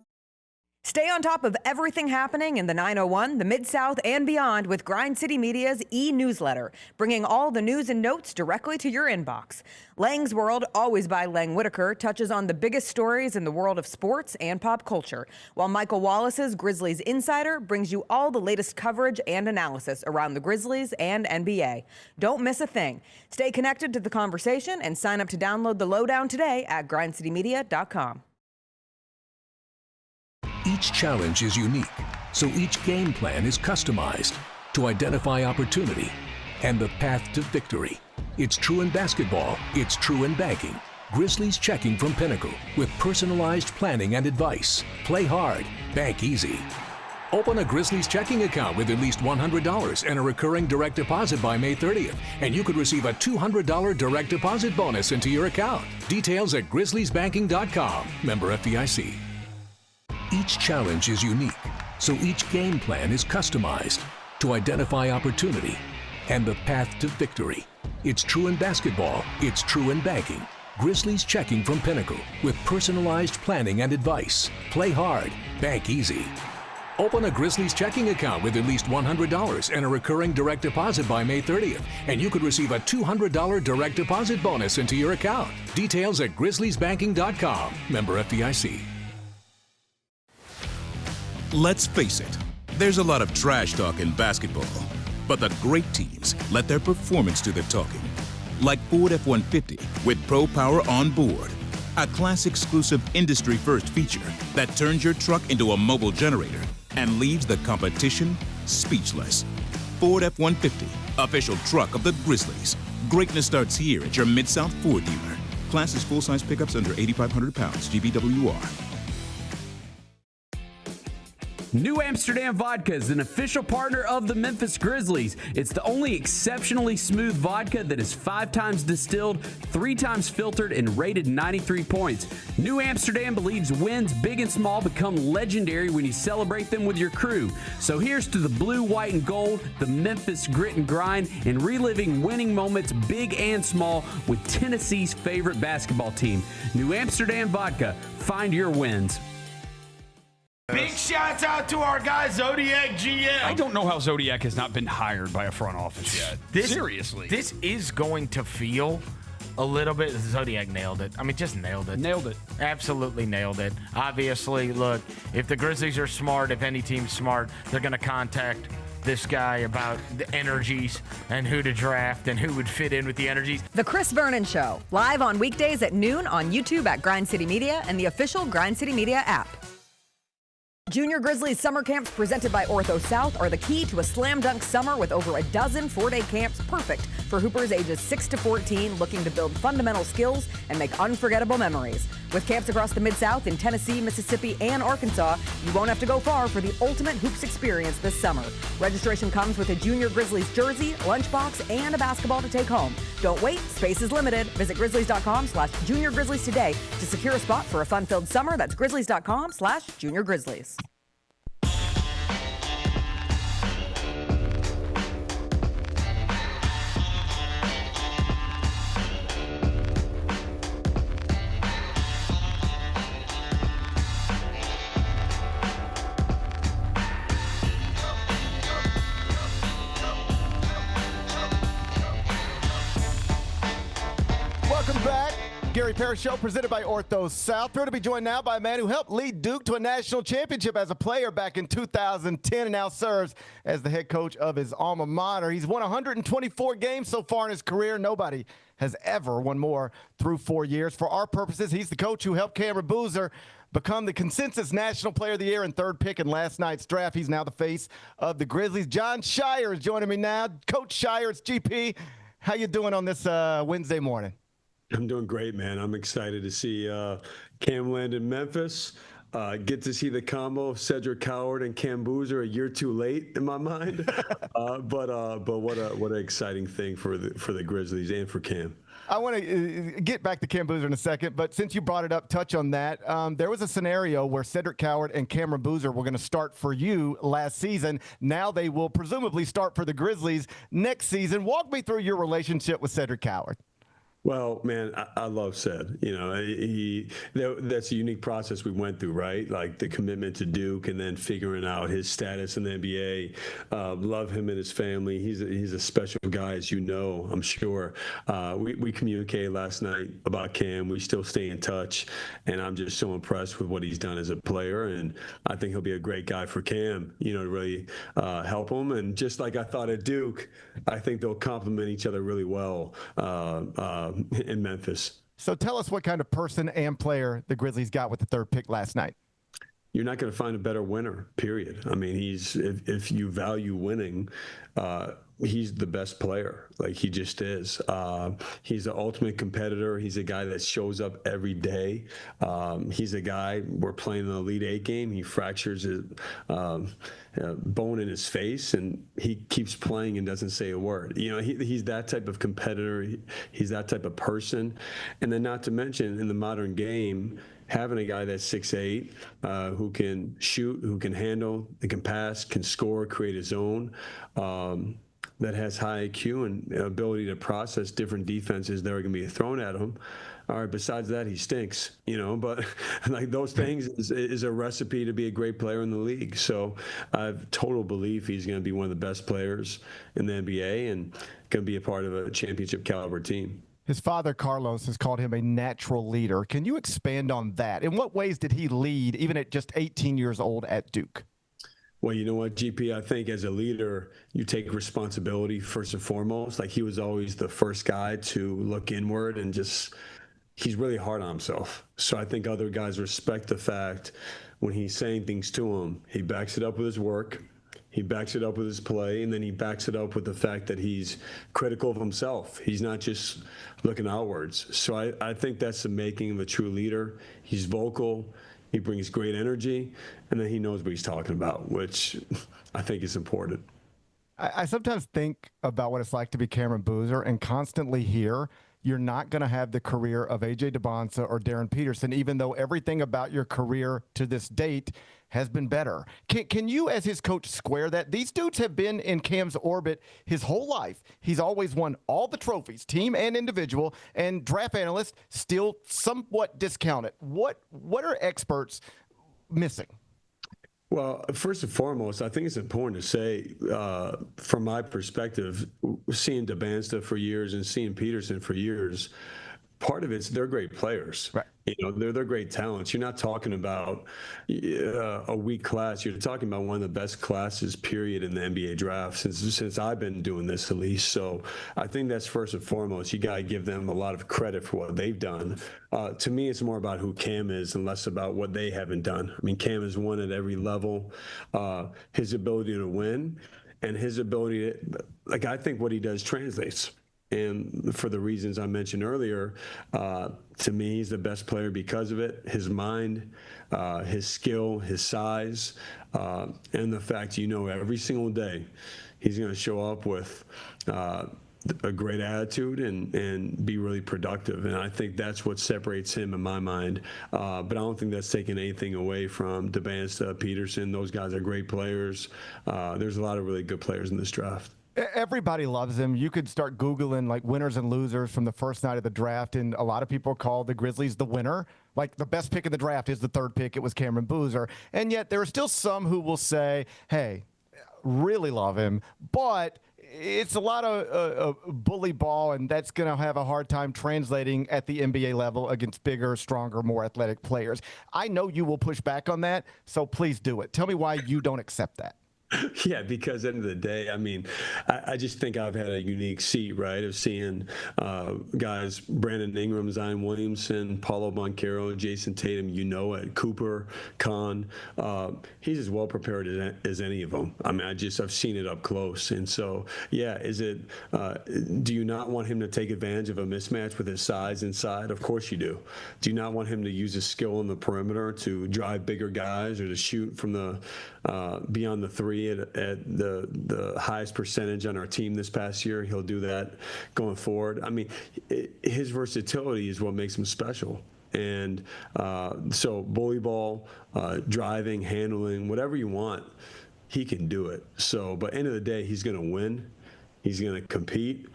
Stay on top of everything happening in the 901, the Mid-South, and beyond with Grind City Media's e-newsletter, bringing all the news and notes directly to your inbox. Lang's World, always by Lang Whitaker, touches on the biggest stories in the world of sports and pop culture, while Michael Wallace's Grizzlies Insider brings you all the latest coverage and analysis around the Grizzlies and NBA. Don't miss a thing. Stay connected to the conversation and sign up to download the lowdown today at grindcitymedia.com. Each challenge is unique, so each game plan is customized to identify opportunity and the path to victory. It's true in basketball, it's true in banking. Grizzlies Checking from Pinnacle with personalized planning and advice. Play hard, bank easy. Open a Grizzlies checking account with at least $100 and a recurring direct deposit by May 30th, and you could receive a $200 direct deposit bonus into your account. Details at grizzliesbanking.com. Member FDIC. Each challenge is unique, so each game plan is customized to identify opportunity and the path to victory. It's true in basketball, it's true in banking. Grizzlies Checking from Pinnacle with personalized planning and advice. Play hard, bank easy. Open a Grizzlies checking account with at least $100 and a recurring direct deposit by May 30th, and you could receive a $200 direct deposit bonus into your account. Details at grizzliesbanking.com. Member FDIC. Let's face it, there's a lot of trash talk in basketball, but the great teams let their performance do the talking. like Ford F-150 with Pro Power on board. A class-exclusive industry-first feature that turns your truck into a mobile generator and leaves the competition speechless. Ford F-150, official truck of the Grizzlies. Greatness starts here at your Mid-South Ford dealer. Class is full-size pickups under 8,500 pounds, GVWR. New Amsterdam Vodka is an official partner of the Memphis Grizzlies. It's the only exceptionally smooth vodka that is 5 times distilled, 3 times filtered, and rated 93 points. New Amsterdam believes wins big and small become legendary when you celebrate them with your crew. So here's to the blue, white, and gold, the Memphis grit and grind, and reliving winning moments big and small with Tennessee's favorite basketball team. New Amsterdam Vodka. Find your wins. Big shouts out to our guy Zodiac GM. I don't know how Zodiac has not been hired by a front office yet. Seriously. This is going to feel a little bit. Zodiac nailed it. I mean, just nailed it. Nailed it. Absolutely nailed it. Obviously, look, if the Grizzlies are smart, if any team's smart, they're going to contact this guy about the energies and who to draft and who would fit in with the energies. The Chris Vernon Show, live on weekdays at noon on YouTube at Grind City Media and the official Grind City Media app. Junior Grizzlies summer camps presented by Ortho South are the key to a slam dunk summer with over a dozen 4-day camps perfect for hoopers ages 6 to 14 looking to build fundamental skills and make unforgettable memories. With camps across the Mid-South in Tennessee, Mississippi, and Arkansas, you won't have to go far for the ultimate hoops experience this summer. Registration comes with a Junior Grizzlies jersey, lunchbox, and a basketball to take home. Don't wait, space is limited. Visit grizzlies.com/Junior Grizzlies today to secure a spot for a fun-filled summer. That's grizzlies.com/Junior Grizzlies. Welcome back. Gary Parrish Show presented by Ortho South. Thrilled to be joined now by a man who helped lead Duke to a national championship as a player back in 2010 and now serves as the head coach of his alma mater. He's won 124 games so far in his career. Nobody has ever won more through 4 years. For our purposes, he's the coach who helped Cameron Boozer become the consensus National Player of the Year and 3rd pick in last night's draft. He's now the face of the Grizzlies. Jon Scheyer is joining me now. Coach Scheyer, it's GP. How you doing on this Wednesday morning? I'm doing great, man. I'm excited to see Cam land in Memphis. Get to see the combo of Cedric Coward and Cam Boozer a year too late in my mind. But what an exciting thing for the Grizzlies and for Cam. I want to get back to Cam Boozer in a second, but since you brought it up, touch on that. There was a scenario where Cedric Coward and Cameron Boozer were going to start for you last season. Now they will presumably start for the Grizzlies next season. Walk me through your relationship with Cedric Coward. Well, man, I love Ced. You know, that's a unique process we went through, right? Like the commitment to Duke and then figuring out his status in the NBA. Love him and his family. He's a special guy, as you know, I'm sure. We communicated last night about Cam. We still stay in touch, and I'm just so impressed with what he's done as a player. And I think he'll be a great guy for Cam, you know, to really help him. And just like I thought at Duke, I think they'll complement each other really well. In Memphis. So tell us what kind of person and player the Grizzlies got with the 3rd pick last night. You're not going to find a better winner, period. I mean, if you value winning, he's the best player. Like, he just is. He's the ultimate competitor. He's a guy that shows up every day. He's a guy, we're playing an Elite 8 game. He fractures his bone in his face, and he keeps playing and doesn't say a word. You know, he's that type of competitor. He's that type of person. And then not to mention, in the modern game, having a guy that's 6'8", who can shoot, who can handle, that can pass, can score, create his own, that has high IQ and ability to process different defenses that are going to be thrown at him. All right, besides that, he stinks, you know, but like those things is a recipe to be a great player in the league. So I have total belief he's going to be one of the best players in the NBA and going to be a part of a championship caliber team. His father, Carlos, has called him a natural leader. Can you expand on that? In what ways did he lead, even at just 18 years old, at Duke? Well, you know what, GP, I think as a leader, you take responsibility first and foremost. Like, he was always the first guy to look inward and just, he's really hard on himself. So I think other guys respect the fact when he's saying things to him, he backs it up with his work, he backs it up with his play, and then he backs it up with the fact that he's critical of himself. He's not just looking outwards. So I think that's the making of a true leader. He's vocal. He brings great energy, and then he knows what he's talking about, which I think is important. I sometimes think about what it's like to be Cameron Boozer and constantly hear you're not going to have the career of A.J. DeBonsa or Darren Peterson, even though everything about your career to this date has been better. Can you, as his coach, square that? These dudes have been in Cam's orbit his whole life. He's always won all the trophies, team and individual, and draft analysts still somewhat discount it. What are experts missing? Well, first and foremost, I think it's important to say, from my perspective, seeing DeBansta for years and seeing Peterson for years, part of it's they're great players. Right. You know, they're great talents. You're not talking about a weak class. You're talking about one of the best classes, period, in the NBA draft since I've been doing this, at least. So I think that's first and foremost. You got to give them a lot of credit for what they've done. To me, it's more about who Cam is and less about what they haven't done. I mean, Cam has won at every level. His ability to win and his ability to, like, I think what he does translates. And for the reasons I mentioned earlier, to me, he's the best player because of it. His mind, his skill, his size, and the fact, every single day he's going to show up with a great attitude and be really productive. And I think that's what separates him in my mind. But I don't think that's taking anything away from DeBansta, Peterson. Those guys are great players. There's a lot of really good players in this draft. Everybody loves him. You could start Googling like winners and losers from the first night of the draft, and a lot of people call the Grizzlies the winner. Like, the best pick of the draft is the third pick. It was Cameron Boozer. And yet there are still some who will say, hey, really love him, but it's a lot of bully ball, and that's going to have a hard time translating at the NBA level against bigger, stronger, more athletic players. I know you will push back on that, so please do it. Tell me why you don't accept that. Yeah, because at the end of the day, I mean, I just think I've had a unique seat, right, of seeing guys, Brandon Ingram, Zion Williamson, Paulo Banchero, Jason Tatum, Cooper, Khan. He's as well prepared as any of them. I mean, I've seen it up close. And so, yeah, do you not want him to take advantage of a mismatch with his size inside? Of course you do. Do you not want him to use his skill on the perimeter to drive bigger guys or to shoot from the beyond the three at the highest percentage on our team this past year? He'll do that going forward. I mean, his versatility is what makes him special. And so bully ball, driving, handling, whatever you want, he can do it. So, but end of the day, he's going to win. He's going to compete.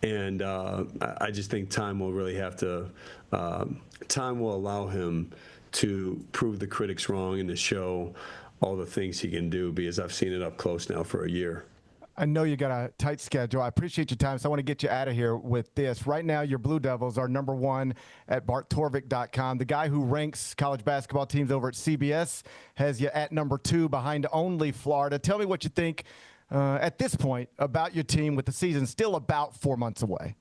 And I just think time will really have to, time will allow him to prove the critics wrong and to show all the things he can do, because I've seen it up close now for a year. I know you got a tight schedule. I appreciate your time, so I want to get you out of here with this. Right now, your Blue Devils are number one at barttorvik.com. The guy who ranks college basketball teams over at CBS has you at number 2 behind only Florida. Tell me what you think at this point about your team with the season still about 4 months away.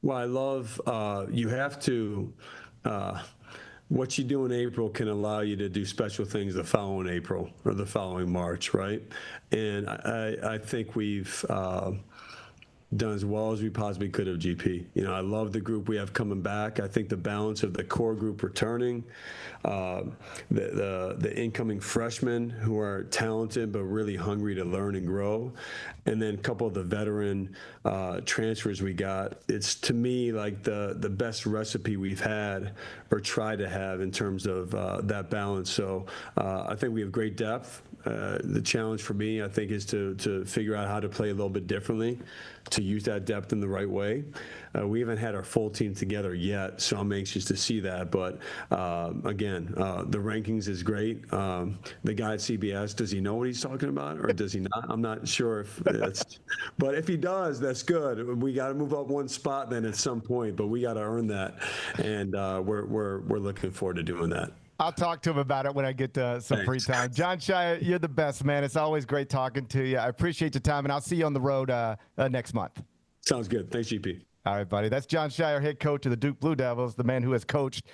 Well, I love you have to what you do in April can allow you to do special things the following April or the following March, right? And I think we've done as well as we possibly could have, GP. I love the group we have coming back. I think the balance of the core group returning, the incoming freshmen who are talented but really hungry to learn and grow, and then a couple of the veteran transfers we got. It's, to me, like the best recipe we've had or tried to have in terms of that balance. So I think we have great depth. The challenge for me, I think, is to figure out how to play a little bit differently, to use that depth in the right way. We haven't had our full team together yet, so I'm anxious to see that. But again, the rankings is great. The guy at CBS, does he know what he's talking about, or does he not? I'm not sure if that's, but if he does, that's good. We got to move up one spot then at some point, but we got to earn that, and we're looking forward to doing that. I'll talk to him about it when I get some free time. Jon Scheyer, you're the best, man. It's always great talking to you. I appreciate your time, and I'll see you on the road next month. Sounds good. Thanks, GP. All right, buddy. That's Jon Scheyer, head coach of the Duke Blue Devils, the man who has coached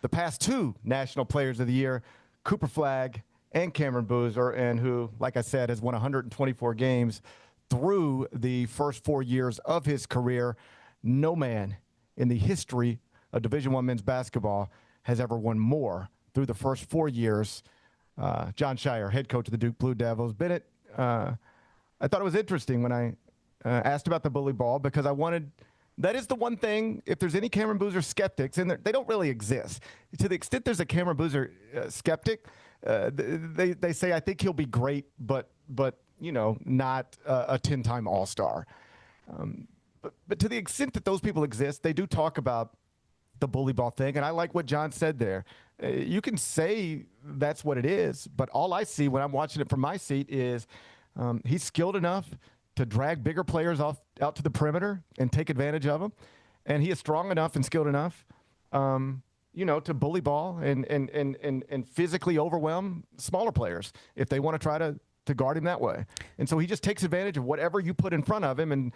the past 2 National Players of the Year, Cooper Flagg and Cameron Boozer, and who, like I said, has won 124 games through the first 4 years of his career. No man in the history of Division I men's basketball has ever won more through the first 4 years. Jon Scheyer, head coach of the Duke Blue Devils. Bennett, I thought it was interesting when I asked about the bully ball, because I wanted – that is the one thing, if there's any Cameron Boozer skeptics, and they don't really exist. To the extent there's a Cameron Boozer skeptic, they say, I think he'll be great, but you know, not a 10-time All-Star. But to the extent that those people exist, they do talk about the bully ball thing, and I like what John said there. You can say that's what it is, but all I see when I'm watching it from my seat is he's skilled enough to drag bigger players out to the perimeter and take advantage of them. And he is strong enough and skilled enough, you know, to bully ball and physically overwhelm smaller players if they want to try to guard him that way. And so he just takes advantage of whatever you put in front of him. And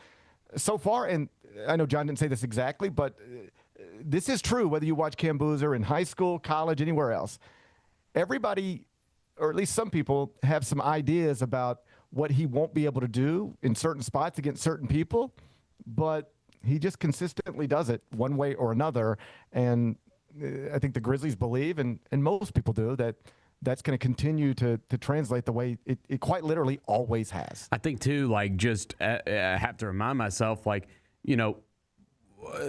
so far, and I know John didn't say this exactly, but this is true whether you watch Cam Boozer in high school, college, anywhere else. Everybody, or at least some people, have some ideas about what he won't be able to do in certain spots against certain people, but he just consistently does it one way or another. And I think the Grizzlies believe, and most people do, that that's going to continue to translate the way it quite literally always has. I think, too, like, just I have to remind myself, like, you know,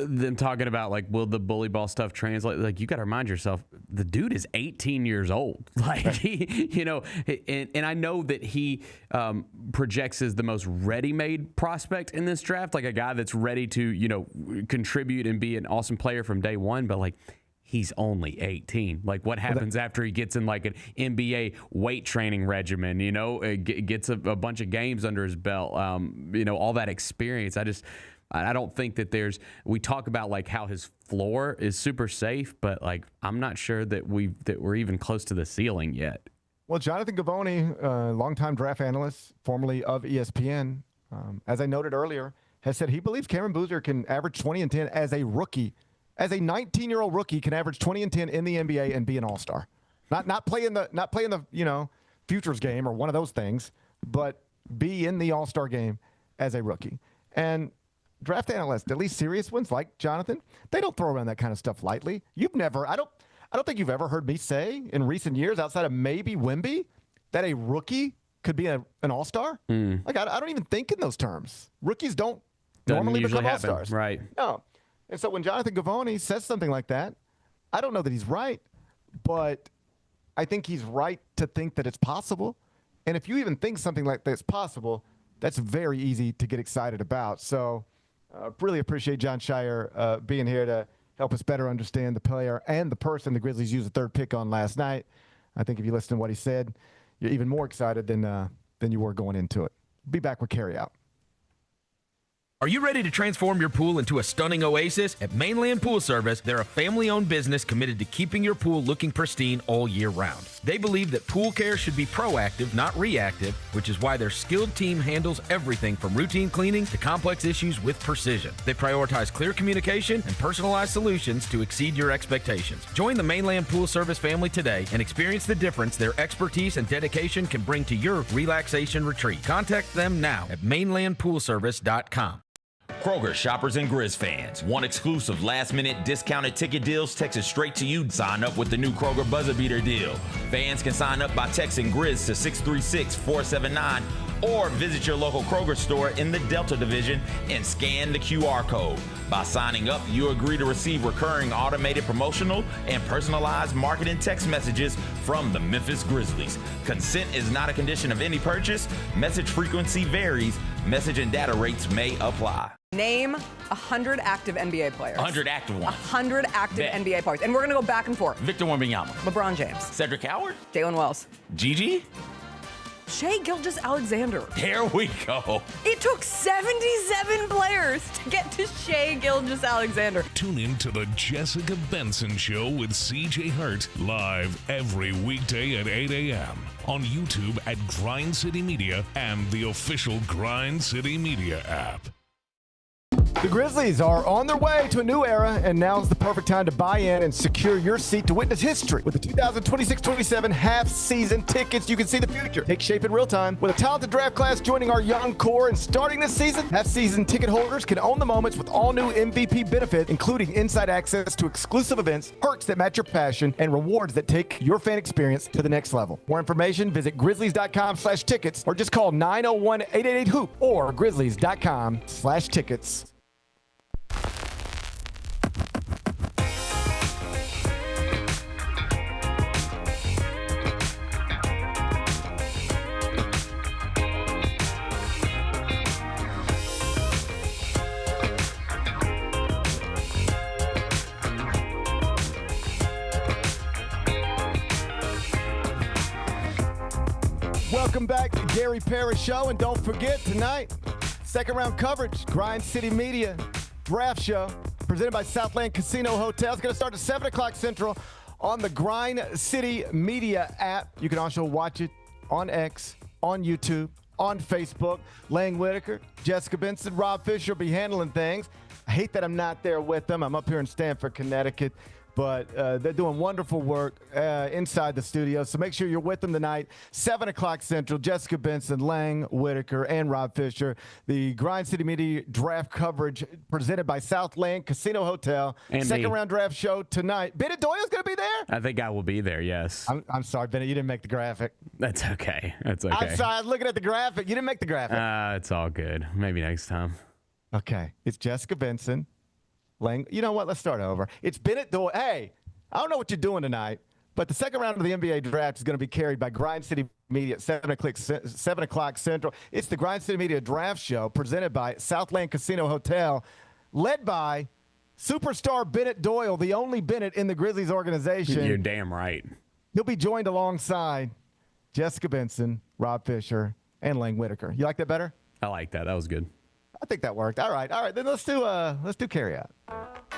them talking about, like, will the bully ball stuff translate? Like, you got to remind yourself, the dude is 18 years old. Like, he, you know, and I know that he projects as the most ready-made prospect in this draft, like a guy that's ready to, you know, contribute and be an awesome player from day one. But, like, he's only 18. Like, what happens after he gets in, like, an NBA weight training regimen, you know, gets a bunch of games under his belt, you know, all that experience. I don't think that we talk about, like, how his floor is super safe, but, like, I'm not sure that we're even close to the ceiling yet. Well, Jonathan Givony, longtime draft analyst, formerly of ESPN, as I noted earlier, has said he believes Cameron Boozer can average 20 and 10 as a rookie. As a 19-year-old rookie, can average 20 and 10 in the NBA and be an All-Star. Not playing the you know, futures game or one of those things, but be in the All-Star game as a rookie. And draft analysts, at least serious ones like Jonathan, they don't throw around that kind of stuff lightly. I don't think you've ever heard me say in recent years, outside of maybe Wemby, that a rookie could be an All-Star. Like, I don't even think in those terms. Rookies don't normally become All-Stars. Right. No. And so when Jonathan Givony says something like that, I don't know that he's right, but I think he's right to think that it's possible. And if you even think something like that's possible, that's very easy to get excited about. So really appreciate Jon Scheyer being here to help us better understand the player and the person the Grizzlies used the third pick on last night. I think if you listen to what he said, you're even more excited than you were going into it. Be back with Carry Out. Are you ready to transform your pool into a stunning oasis? At Mainland Pool Service, they're a family-owned business committed to keeping your pool looking pristine all year round. They believe that pool care should be proactive, not reactive, which is why their skilled team handles everything from routine cleaning to complex issues with precision. They prioritize clear communication and personalized solutions to exceed your expectations. Join the Mainland Pool Service family today and experience the difference their expertise and dedication can bring to your relaxation retreat. Contact them now at mainlandpoolservice.com. Kroger shoppers and Grizz fans. Want exclusive last-minute discounted ticket deals texted straight to you? Sign up with the new Kroger Buzzer Beater deal. Fans can sign up by texting Grizz to 636-479 or visit your local Kroger store in the Delta Division and scan the QR code. By signing up, you agree to receive recurring automated promotional and personalized marketing text messages from the Memphis Grizzlies. Consent is not a condition of any purchase. Message frequency varies. Message and data rates may apply. Name 100 active NBA players. 100 active ones. 100 active NBA players. And we're going to go back and forth. Victor Wembanyama. LeBron James. Cedric Coward. Jalen Wells. Gigi. Shai Gilgeous-Alexander. There we go. It took 77 players to get to Shai Gilgeous-Alexander. Tune in to the Jessica Benson Show with CJ Hurt live every weekday at 8 a.m. on YouTube at Grind City Media and the official Grind City Media app. The Grizzlies are on their way to a new era, and now's the perfect time to buy in and secure your seat to witness history. With the 2026-27 half-season tickets, you can see the future take shape in real time. With a talented draft class joining our young core and starting this season, half-season ticket holders can own the moments with all new MVP benefits, including inside access to exclusive events, perks that match your passion, and rewards that take your fan experience to the next level. For more information, visit grizzlies.com/tickets or just call 901-888-HOOP or grizzlies.com/tickets. Welcome back to Gary Parrish Show, and don't forget tonight, second round coverage, Grind City Media Draft Show, presented by Southland Casino Hotel. It's going to start at 7 o'clock Central on the Grind City Media app. You can also watch it on X, on YouTube, on Facebook. Lang Whitaker, Jessica Benson, Rob Fisher will be handling things. I hate that I'm not there with them. I'm up here in Stamford, Connecticut. But they're doing wonderful work inside the studio. So make sure you're with them tonight, 7 o'clock Central. Jessica Benson, Lang Whitaker, and Rob Fisher. The Grind City Media Draft coverage presented by Southland Casino Hotel. And second me. round draft show tonight. Bennett Doyle's going to be there? I think I will be there, yes. I'm sorry, Bennett. You didn't make the graphic. That's okay. That's okay. I'm sorry. I was looking at the graphic. You didn't make the graphic. It's all good. Maybe next time. Okay. It's Jessica Benson. Lang, you know what? Let's start over. It's Bennett Doyle. Hey, I don't know what you're doing tonight, but the second round of the NBA draft is going to be carried by Grind City Media at 7 o'clock Central. It's the Grind City Media Draft Show presented by Southland Casino Hotel, led by superstar Bennett Doyle, the only Bennett in the Grizzlies organization. You're damn right. He'll be joined alongside Jessica Benson, Rob Fisher, and Lang Whitaker. You like that better? I like that. That was good. I think that worked. All right. Then let's do carryout.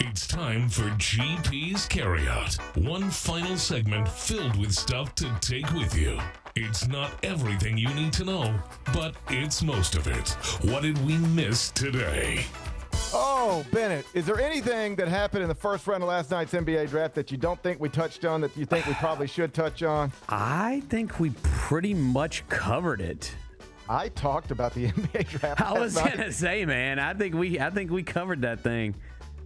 It's time for GP's Carryout. One final segment filled with stuff to take with you. It's not everything you need to know, but it's most of it. What did we miss today? Oh, Bennett, is there anything that happened in the first round of last night's NBA draft that you don't think we touched on that you think we probably should touch on? I think we pretty much covered it. I talked about the NBA draft. I was gonna say, man, I think we covered that thing.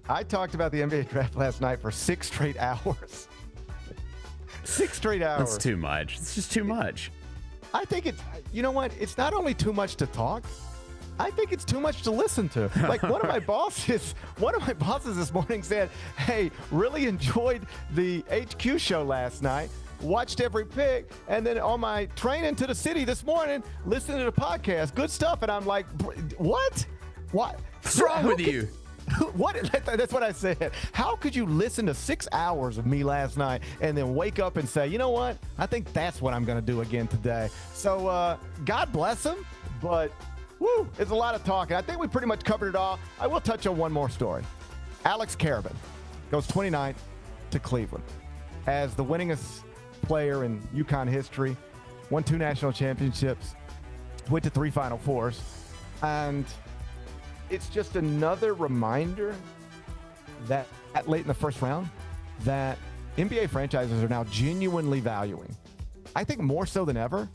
I talked about the NBA draft last night for 6 straight hours. 6 straight hours. That's too much. It's just too much. I think it's, you know what? It's not only too much to talk. I think it's too much to listen to. Like one of my bosses this morning said, "Hey, really enjoyed the HQ show last night. Watched every pick, and then on my train into the city this morning, listening to the podcast, good stuff." And I'm like, "What? What's wrong with you?" What? That's what I said. How could you listen to 6 hours of me last night and then wake up and say, you know what? I think that's what I'm going to do again today. So God bless him, but woo, it's a lot of talking. I think we pretty much covered it all. I will touch on one more story. Alex Carabin goes 29th to Cleveland as the winningest player in UConn history, won 2 national championships, went to 3 Final Fours, and it's just another reminder that at late in the first round that NBA franchises are now genuinely valuing, I think more so than ever,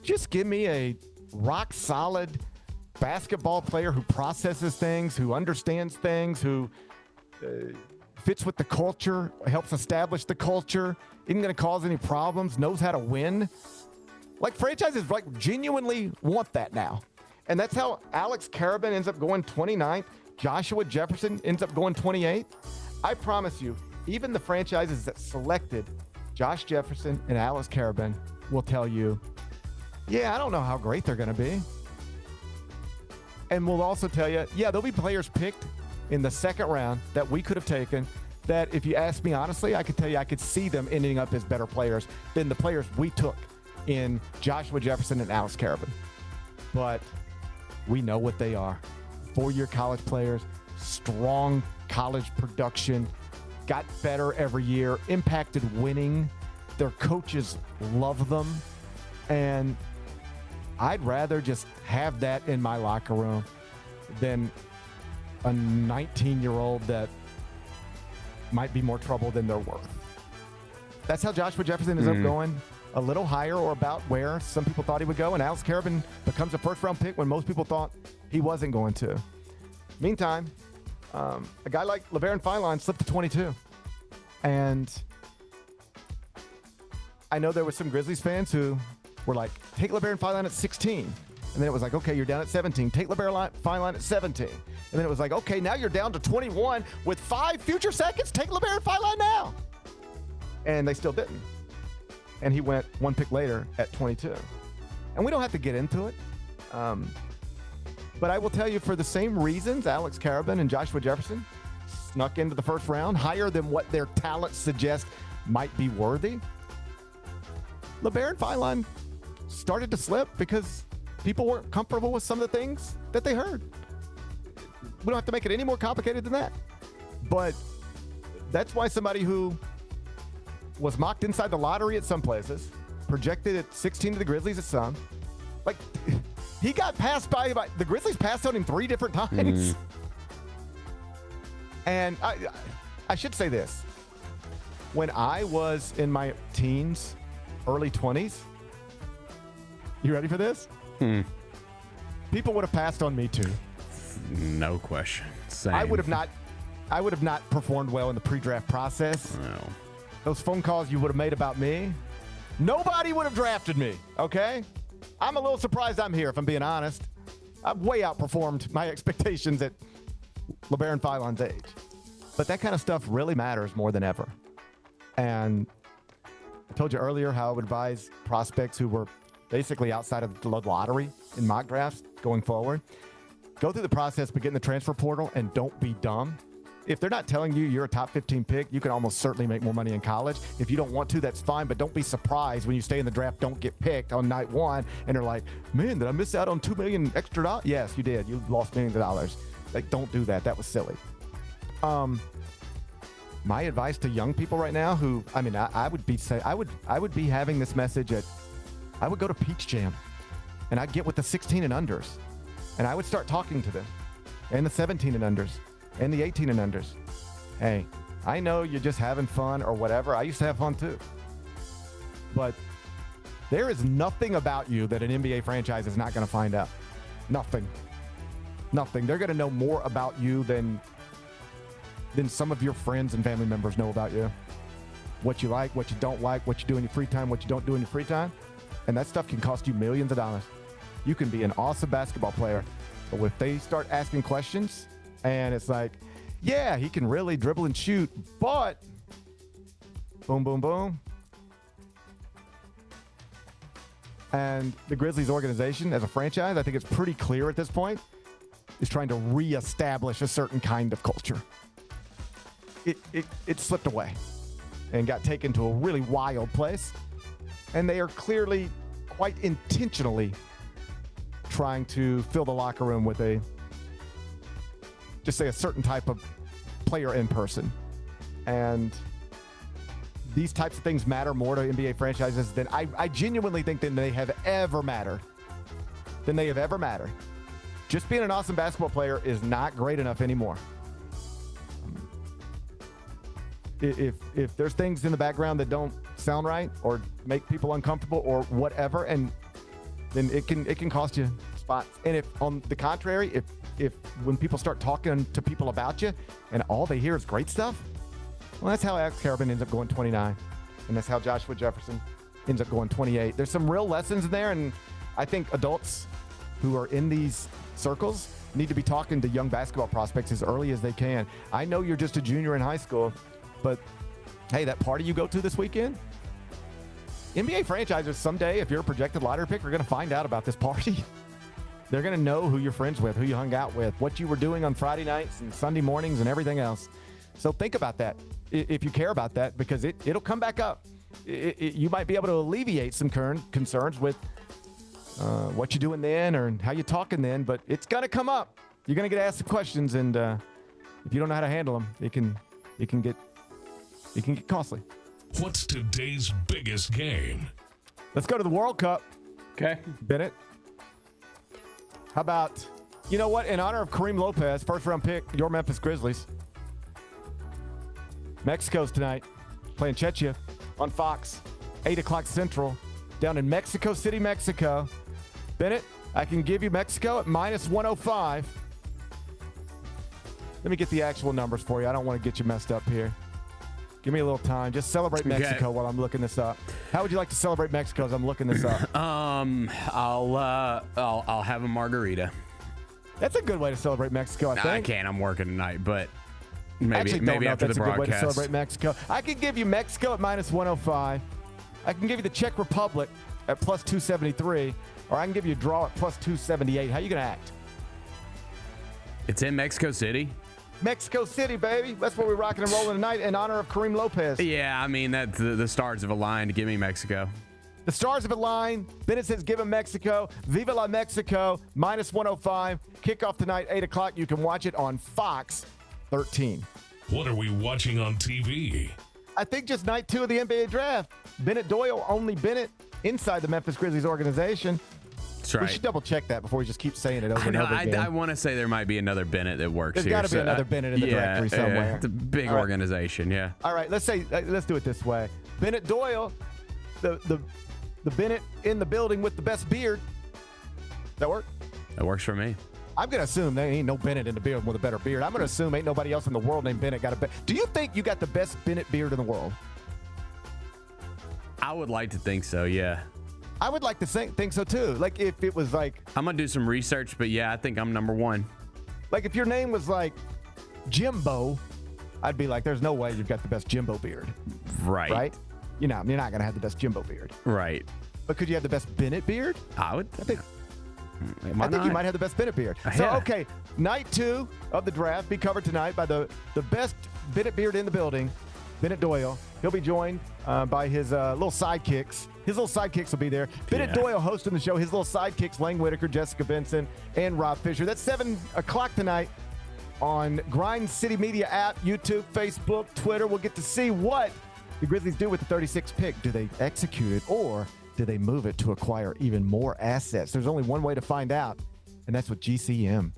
just give me a rock solid basketball player who processes things, who understands things, who fits with the culture, helps establish the culture, isn't going to cause any problems, knows how to win. Like franchises like genuinely want that now. And that's how Alex Carabin ends up going 29th. Joshua Jefferson ends up going 28th. I promise you, even the franchises that selected Josh Jefferson and Alex Carabin will tell you, yeah, I don't know how great they're going to be. And we'll also tell you, yeah, there'll be players picked in the second round that we could have taken that, if you ask me honestly, I could tell you I could see them ending up as better players than the players we took in Joshua Jefferson and Alex Carabin. But we know what they are. 4-year college players, strong college production, got better every year, impacted winning. Their coaches love them. And I'd rather just have that in my locker room than a 19-year-old that might be more trouble than they're worth. That's how Joshua Jefferson ends up going a little higher or about where some people thought he would go, and Alex Carabin becomes a first-round pick when most people thought he wasn't going to. Meantime, a guy like LeBaron Feiland slipped to 22. And I know there were some Grizzlies fans who were like, take LeBaron Feiland at 16. And then it was like, okay, you're down at 17. Take LeBaron Feiland at 17. And then it was like, okay, now you're down to 21 with 5 future seconds. Take LeBaron Feiland now. And they still didn't. And he went 1 pick later at 22. And we don't have to get into it. But I will tell you, for the same reasons, Alex Carabin and Joshua Jefferson snuck into the first round, higher than what their talent suggests might be worthy. LeBaron Feiland started to slip because people weren't comfortable with some of the things that they heard. We don't have to make it any more complicated than that. But that's why somebody who was mocked inside the lottery at some places, projected at 16 to the Grizzlies at some, like, he got passed by the Grizzlies passed on him 3 different times. And I should say this. When I was in my teens, early 20s, you ready for this? People would have passed on me too. No question. Same. I would have not performed well in the pre-draft process. No. Those phone calls you would have made about me, nobody would have drafted me, okay? I'm a little surprised I'm here, if I'm being honest. I've way outperformed my expectations at LeBaron Feiland's age. But that kind of stuff really matters more than ever. And I told you earlier how I would advise prospects who were basically outside of the lottery in mock drafts going forward. Go through the process, but get in the transfer portal, and don't be dumb. If they're not telling you you're a top 15 pick, you can almost certainly make more money in college. If you don't want to, that's fine, but don't be surprised when you stay in the draft, don't get picked on night 1, and they're like, man, did I miss out on $2 million extra dollars? Yes, you did. You lost millions of dollars. Like, don't do that. That was silly. My advice to young people right now who, I would be having this message I would go to Peach Jam, and I'd get with the 16 and unders, and I would start talking to them, and the 17 and unders, and the 18 and unders. Hey, I know you're just having fun or whatever. I used to have fun too. But there is nothing about you that an NBA franchise is not going to find out. Nothing. They're going to know more about you than some of your friends and family members know about you. What you like, what you don't like, what you do in your free time, what you don't do in your free time. And that stuff can cost you millions of dollars. You can be an awesome basketball player, but if they start asking questions, and it's like, yeah, he can really dribble and shoot, but boom, boom, boom. And the Grizzlies organization as a franchise, I think it's pretty clear at this point, is trying to reestablish a certain kind of culture. It slipped away and got taken to a really wild place. And they are clearly, quite intentionally, trying to fill the locker room with a certain type of player in person. And these types of things matter more to NBA franchises than I genuinely think than they have ever mattered. Just being an awesome basketball player is not great enough anymore. If there's things in the background that don't sound right or make people uncomfortable or whatever, and then it can cost you spots. And if on the contrary, if when people start talking to people about you and all they hear is great stuff, well, that's how Alex Carabin ends up going 29, and that's how Joshua Jefferson ends up going 28. There's some real lessons in there, and I think adults who are in these circles need to be talking to young basketball prospects as early as they can. I know you're just a junior in high school, but hey, that party you go to this weekend, NBA franchises someday, if you're a projected lottery pick, are going to find out about this party. They're going to know who you're friends with, who you hung out with, what you were doing on Friday nights and Sunday mornings and everything else. So think about that if you care about that, because it'll come back up. you might be able to alleviate some current concerns with what you're doing then or how you're talking then, but it's going to come up. You're going to get asked some questions, and if you don't know how to handle them, it can get costly. What's today's biggest game? Let's go to the World Cup. Okay. Bennett. How about, you know what, in honor of Karim Lopez, first-round pick, your Memphis Grizzlies. Mexico's tonight, playing Czechia on Fox, 8 o'clock Central, down in Mexico City, Mexico. Bennett, I can give you Mexico at minus 105. Let me get the actual numbers for you. I don't want to get you messed up here. Give me a little time. Just celebrate Mexico while I'm looking this up. How would you like to celebrate Mexico as I'm looking this up? I'll have a margarita. That's a good way to celebrate Mexico, I think. I can't. I'm working tonight, but maybe after the that's broadcast. a good way to celebrate Mexico. I can give you Mexico at minus 105. I can give you the Czech Republic at plus 273, or I can give you a draw at plus 278. How you going to act? It's in Mexico City. Mexico City, baby. That's where we're rocking and rolling tonight in honor of Karim Lopez. Yeah, I mean, that's the stars have aligned to give me Mexico. The stars have aligned. Bennett says give him Mexico. Viva la Mexico, minus 105. Kickoff tonight, 8 o'clock. You can watch it on Fox 13. What are we watching on TV? I think just night 2 of the NBA draft. Bennett Doyle, only Bennett inside the Memphis Grizzlies organization. That's right. We should double check that before we just keep saying it over and over again. I want to say there might be another Bennett that works here. There's got to be another Bennett in the directory somewhere. It's a big organization, yeah. All right, let's do it this way. Bennett Doyle, the Bennett in the building with the best beard. That work? That works for me. I'm going to assume there ain't no Bennett in the building with a better beard. I'm going to assume ain't nobody else in the world named Bennett got a better. Do you think you got the best Bennett beard in the world? I would like to think so, yeah. I would like to think so too. Like if it was like, I'm gonna do some research, but yeah, I think I'm number one. Like if your name was like Jimbo, I'd be like, there's no way you've got the best Jimbo beard. Right. You're not gonna have the best Jimbo beard. Right. But could you have the best Bennett beard? I think you might have the best Bennett beard. So okay, night 2 of the draft be covered tonight by the best Bennett beard in the building, Bennett Doyle. He'll be joined by his little sidekicks. His little sidekicks will be there. Bennett Doyle hosting the show. His little sidekicks, Lane Whitaker, Jessica Benson, and Rob Fisher. That's 7 o'clock tonight on Grind City Media app, YouTube, Facebook, Twitter. We'll get to see what the Grizzlies do with the 36th pick. Do they execute it, or do they move it to acquire even more assets? There's only one way to find out, and that's with GCM.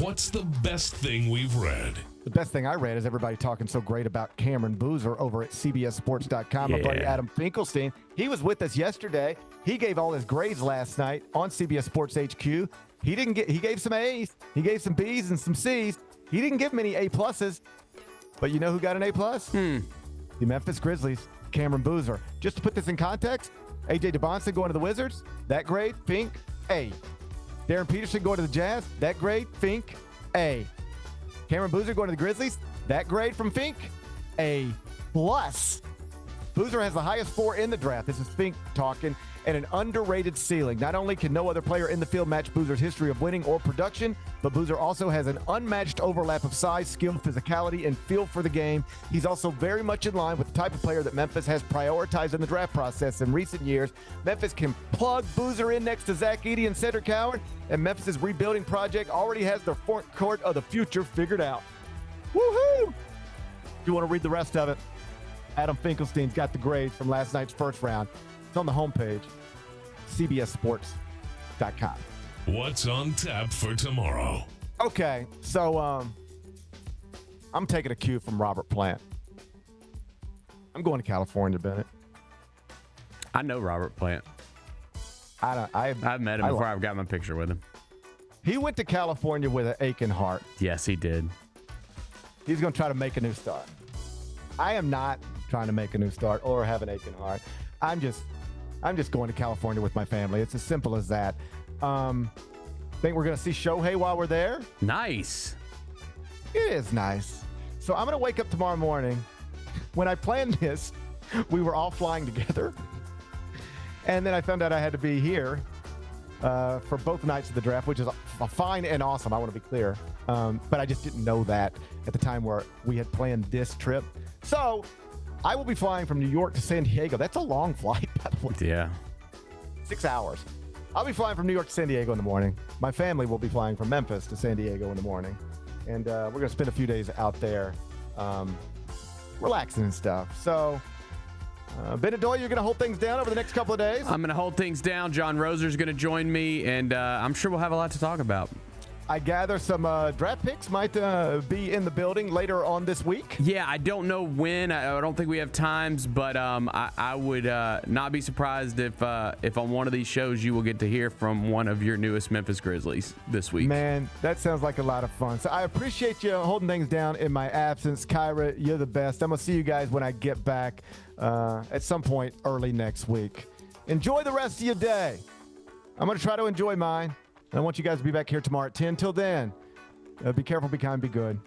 What's the best thing we've read? The best thing I read is everybody talking so great about Cameron Boozer over at CBSSports.com. My buddy Adam Finkelstein, he was with us yesterday. He gave all his grades last night on CBS Sports HQ. He gave some A's, he gave some B's and some C's. He didn't give many A pluses, but you know who got an A plus? The Memphis Grizzlies, Cameron Boozer. Just to put this in context, AJ DeBonson going to the Wizards, that grade, Fink, A. Darren Peterson going to the Jazz, that grade, Fink, A. Cameron Boozer going to the Grizzlies, that grade from Fink, A+. Boozer has the highest floor in the draft. This is Fink talking, and an underrated ceiling. Not only can no other player in the field match Boozer's history of winning or production, but Boozer also has an unmatched overlap of size, skill, physicality, and feel for the game. He's also very much in line with the type of player that Memphis has prioritized in the draft process in recent years. Memphis can plug Boozer in next to Zach Edey and Cedric Coward, and Memphis' rebuilding project already has their front court of the future figured out. Woohoo! If you want to read the rest of it, Adam Finkelstein's got the grades from last night's first round. It's on the homepage, cbssports.com. What's on tap for tomorrow? Okay, so I'm taking a cue from Robert Plant. I'm going to California, Bennett. I know Robert Plant. I've met him before. I've got my picture with him. He went to California with an aching heart. Yes, he did. He's going to try to make a new start. I am not trying to make a new start or have an aching heart. I'm just going to California with my family. It's as simple as that. Think we're going to see Shohei while we're there? Nice. It is nice. So I'm going to wake up tomorrow morning. When I planned this, we were all flying together. And then I found out I had to be here for both nights of the draft, which is fine and awesome. I want to be clear. But I just didn't know that at the time where we had planned this trip. So I will be flying from New York to San Diego. That's a long flight, by the way. Yeah. 6 hours. I'll be flying from New York to San Diego in the morning. My family will be flying from Memphis to San Diego in the morning. And we're going to spend a few days out there relaxing and stuff. So, Benadoy, you're going to hold things down over the next couple of days? I'm going to hold things down. John Roser's going to join me, and I'm sure we'll have a lot to talk about. I gather some draft picks might be in the building later on this week. Yeah, I don't know when. I don't think we have times, but I would not be surprised if on one of these shows you will get to hear from one of your newest Memphis Grizzlies this week. Man, that sounds like a lot of fun. So I appreciate you holding things down in my absence. Kyra, you're the best. I'm going to see you guys when I get back at some point early next week. Enjoy the rest of your day. I'm going to try to enjoy mine. I want you guys to be back here tomorrow at 10. Till then, be careful, be kind, be good.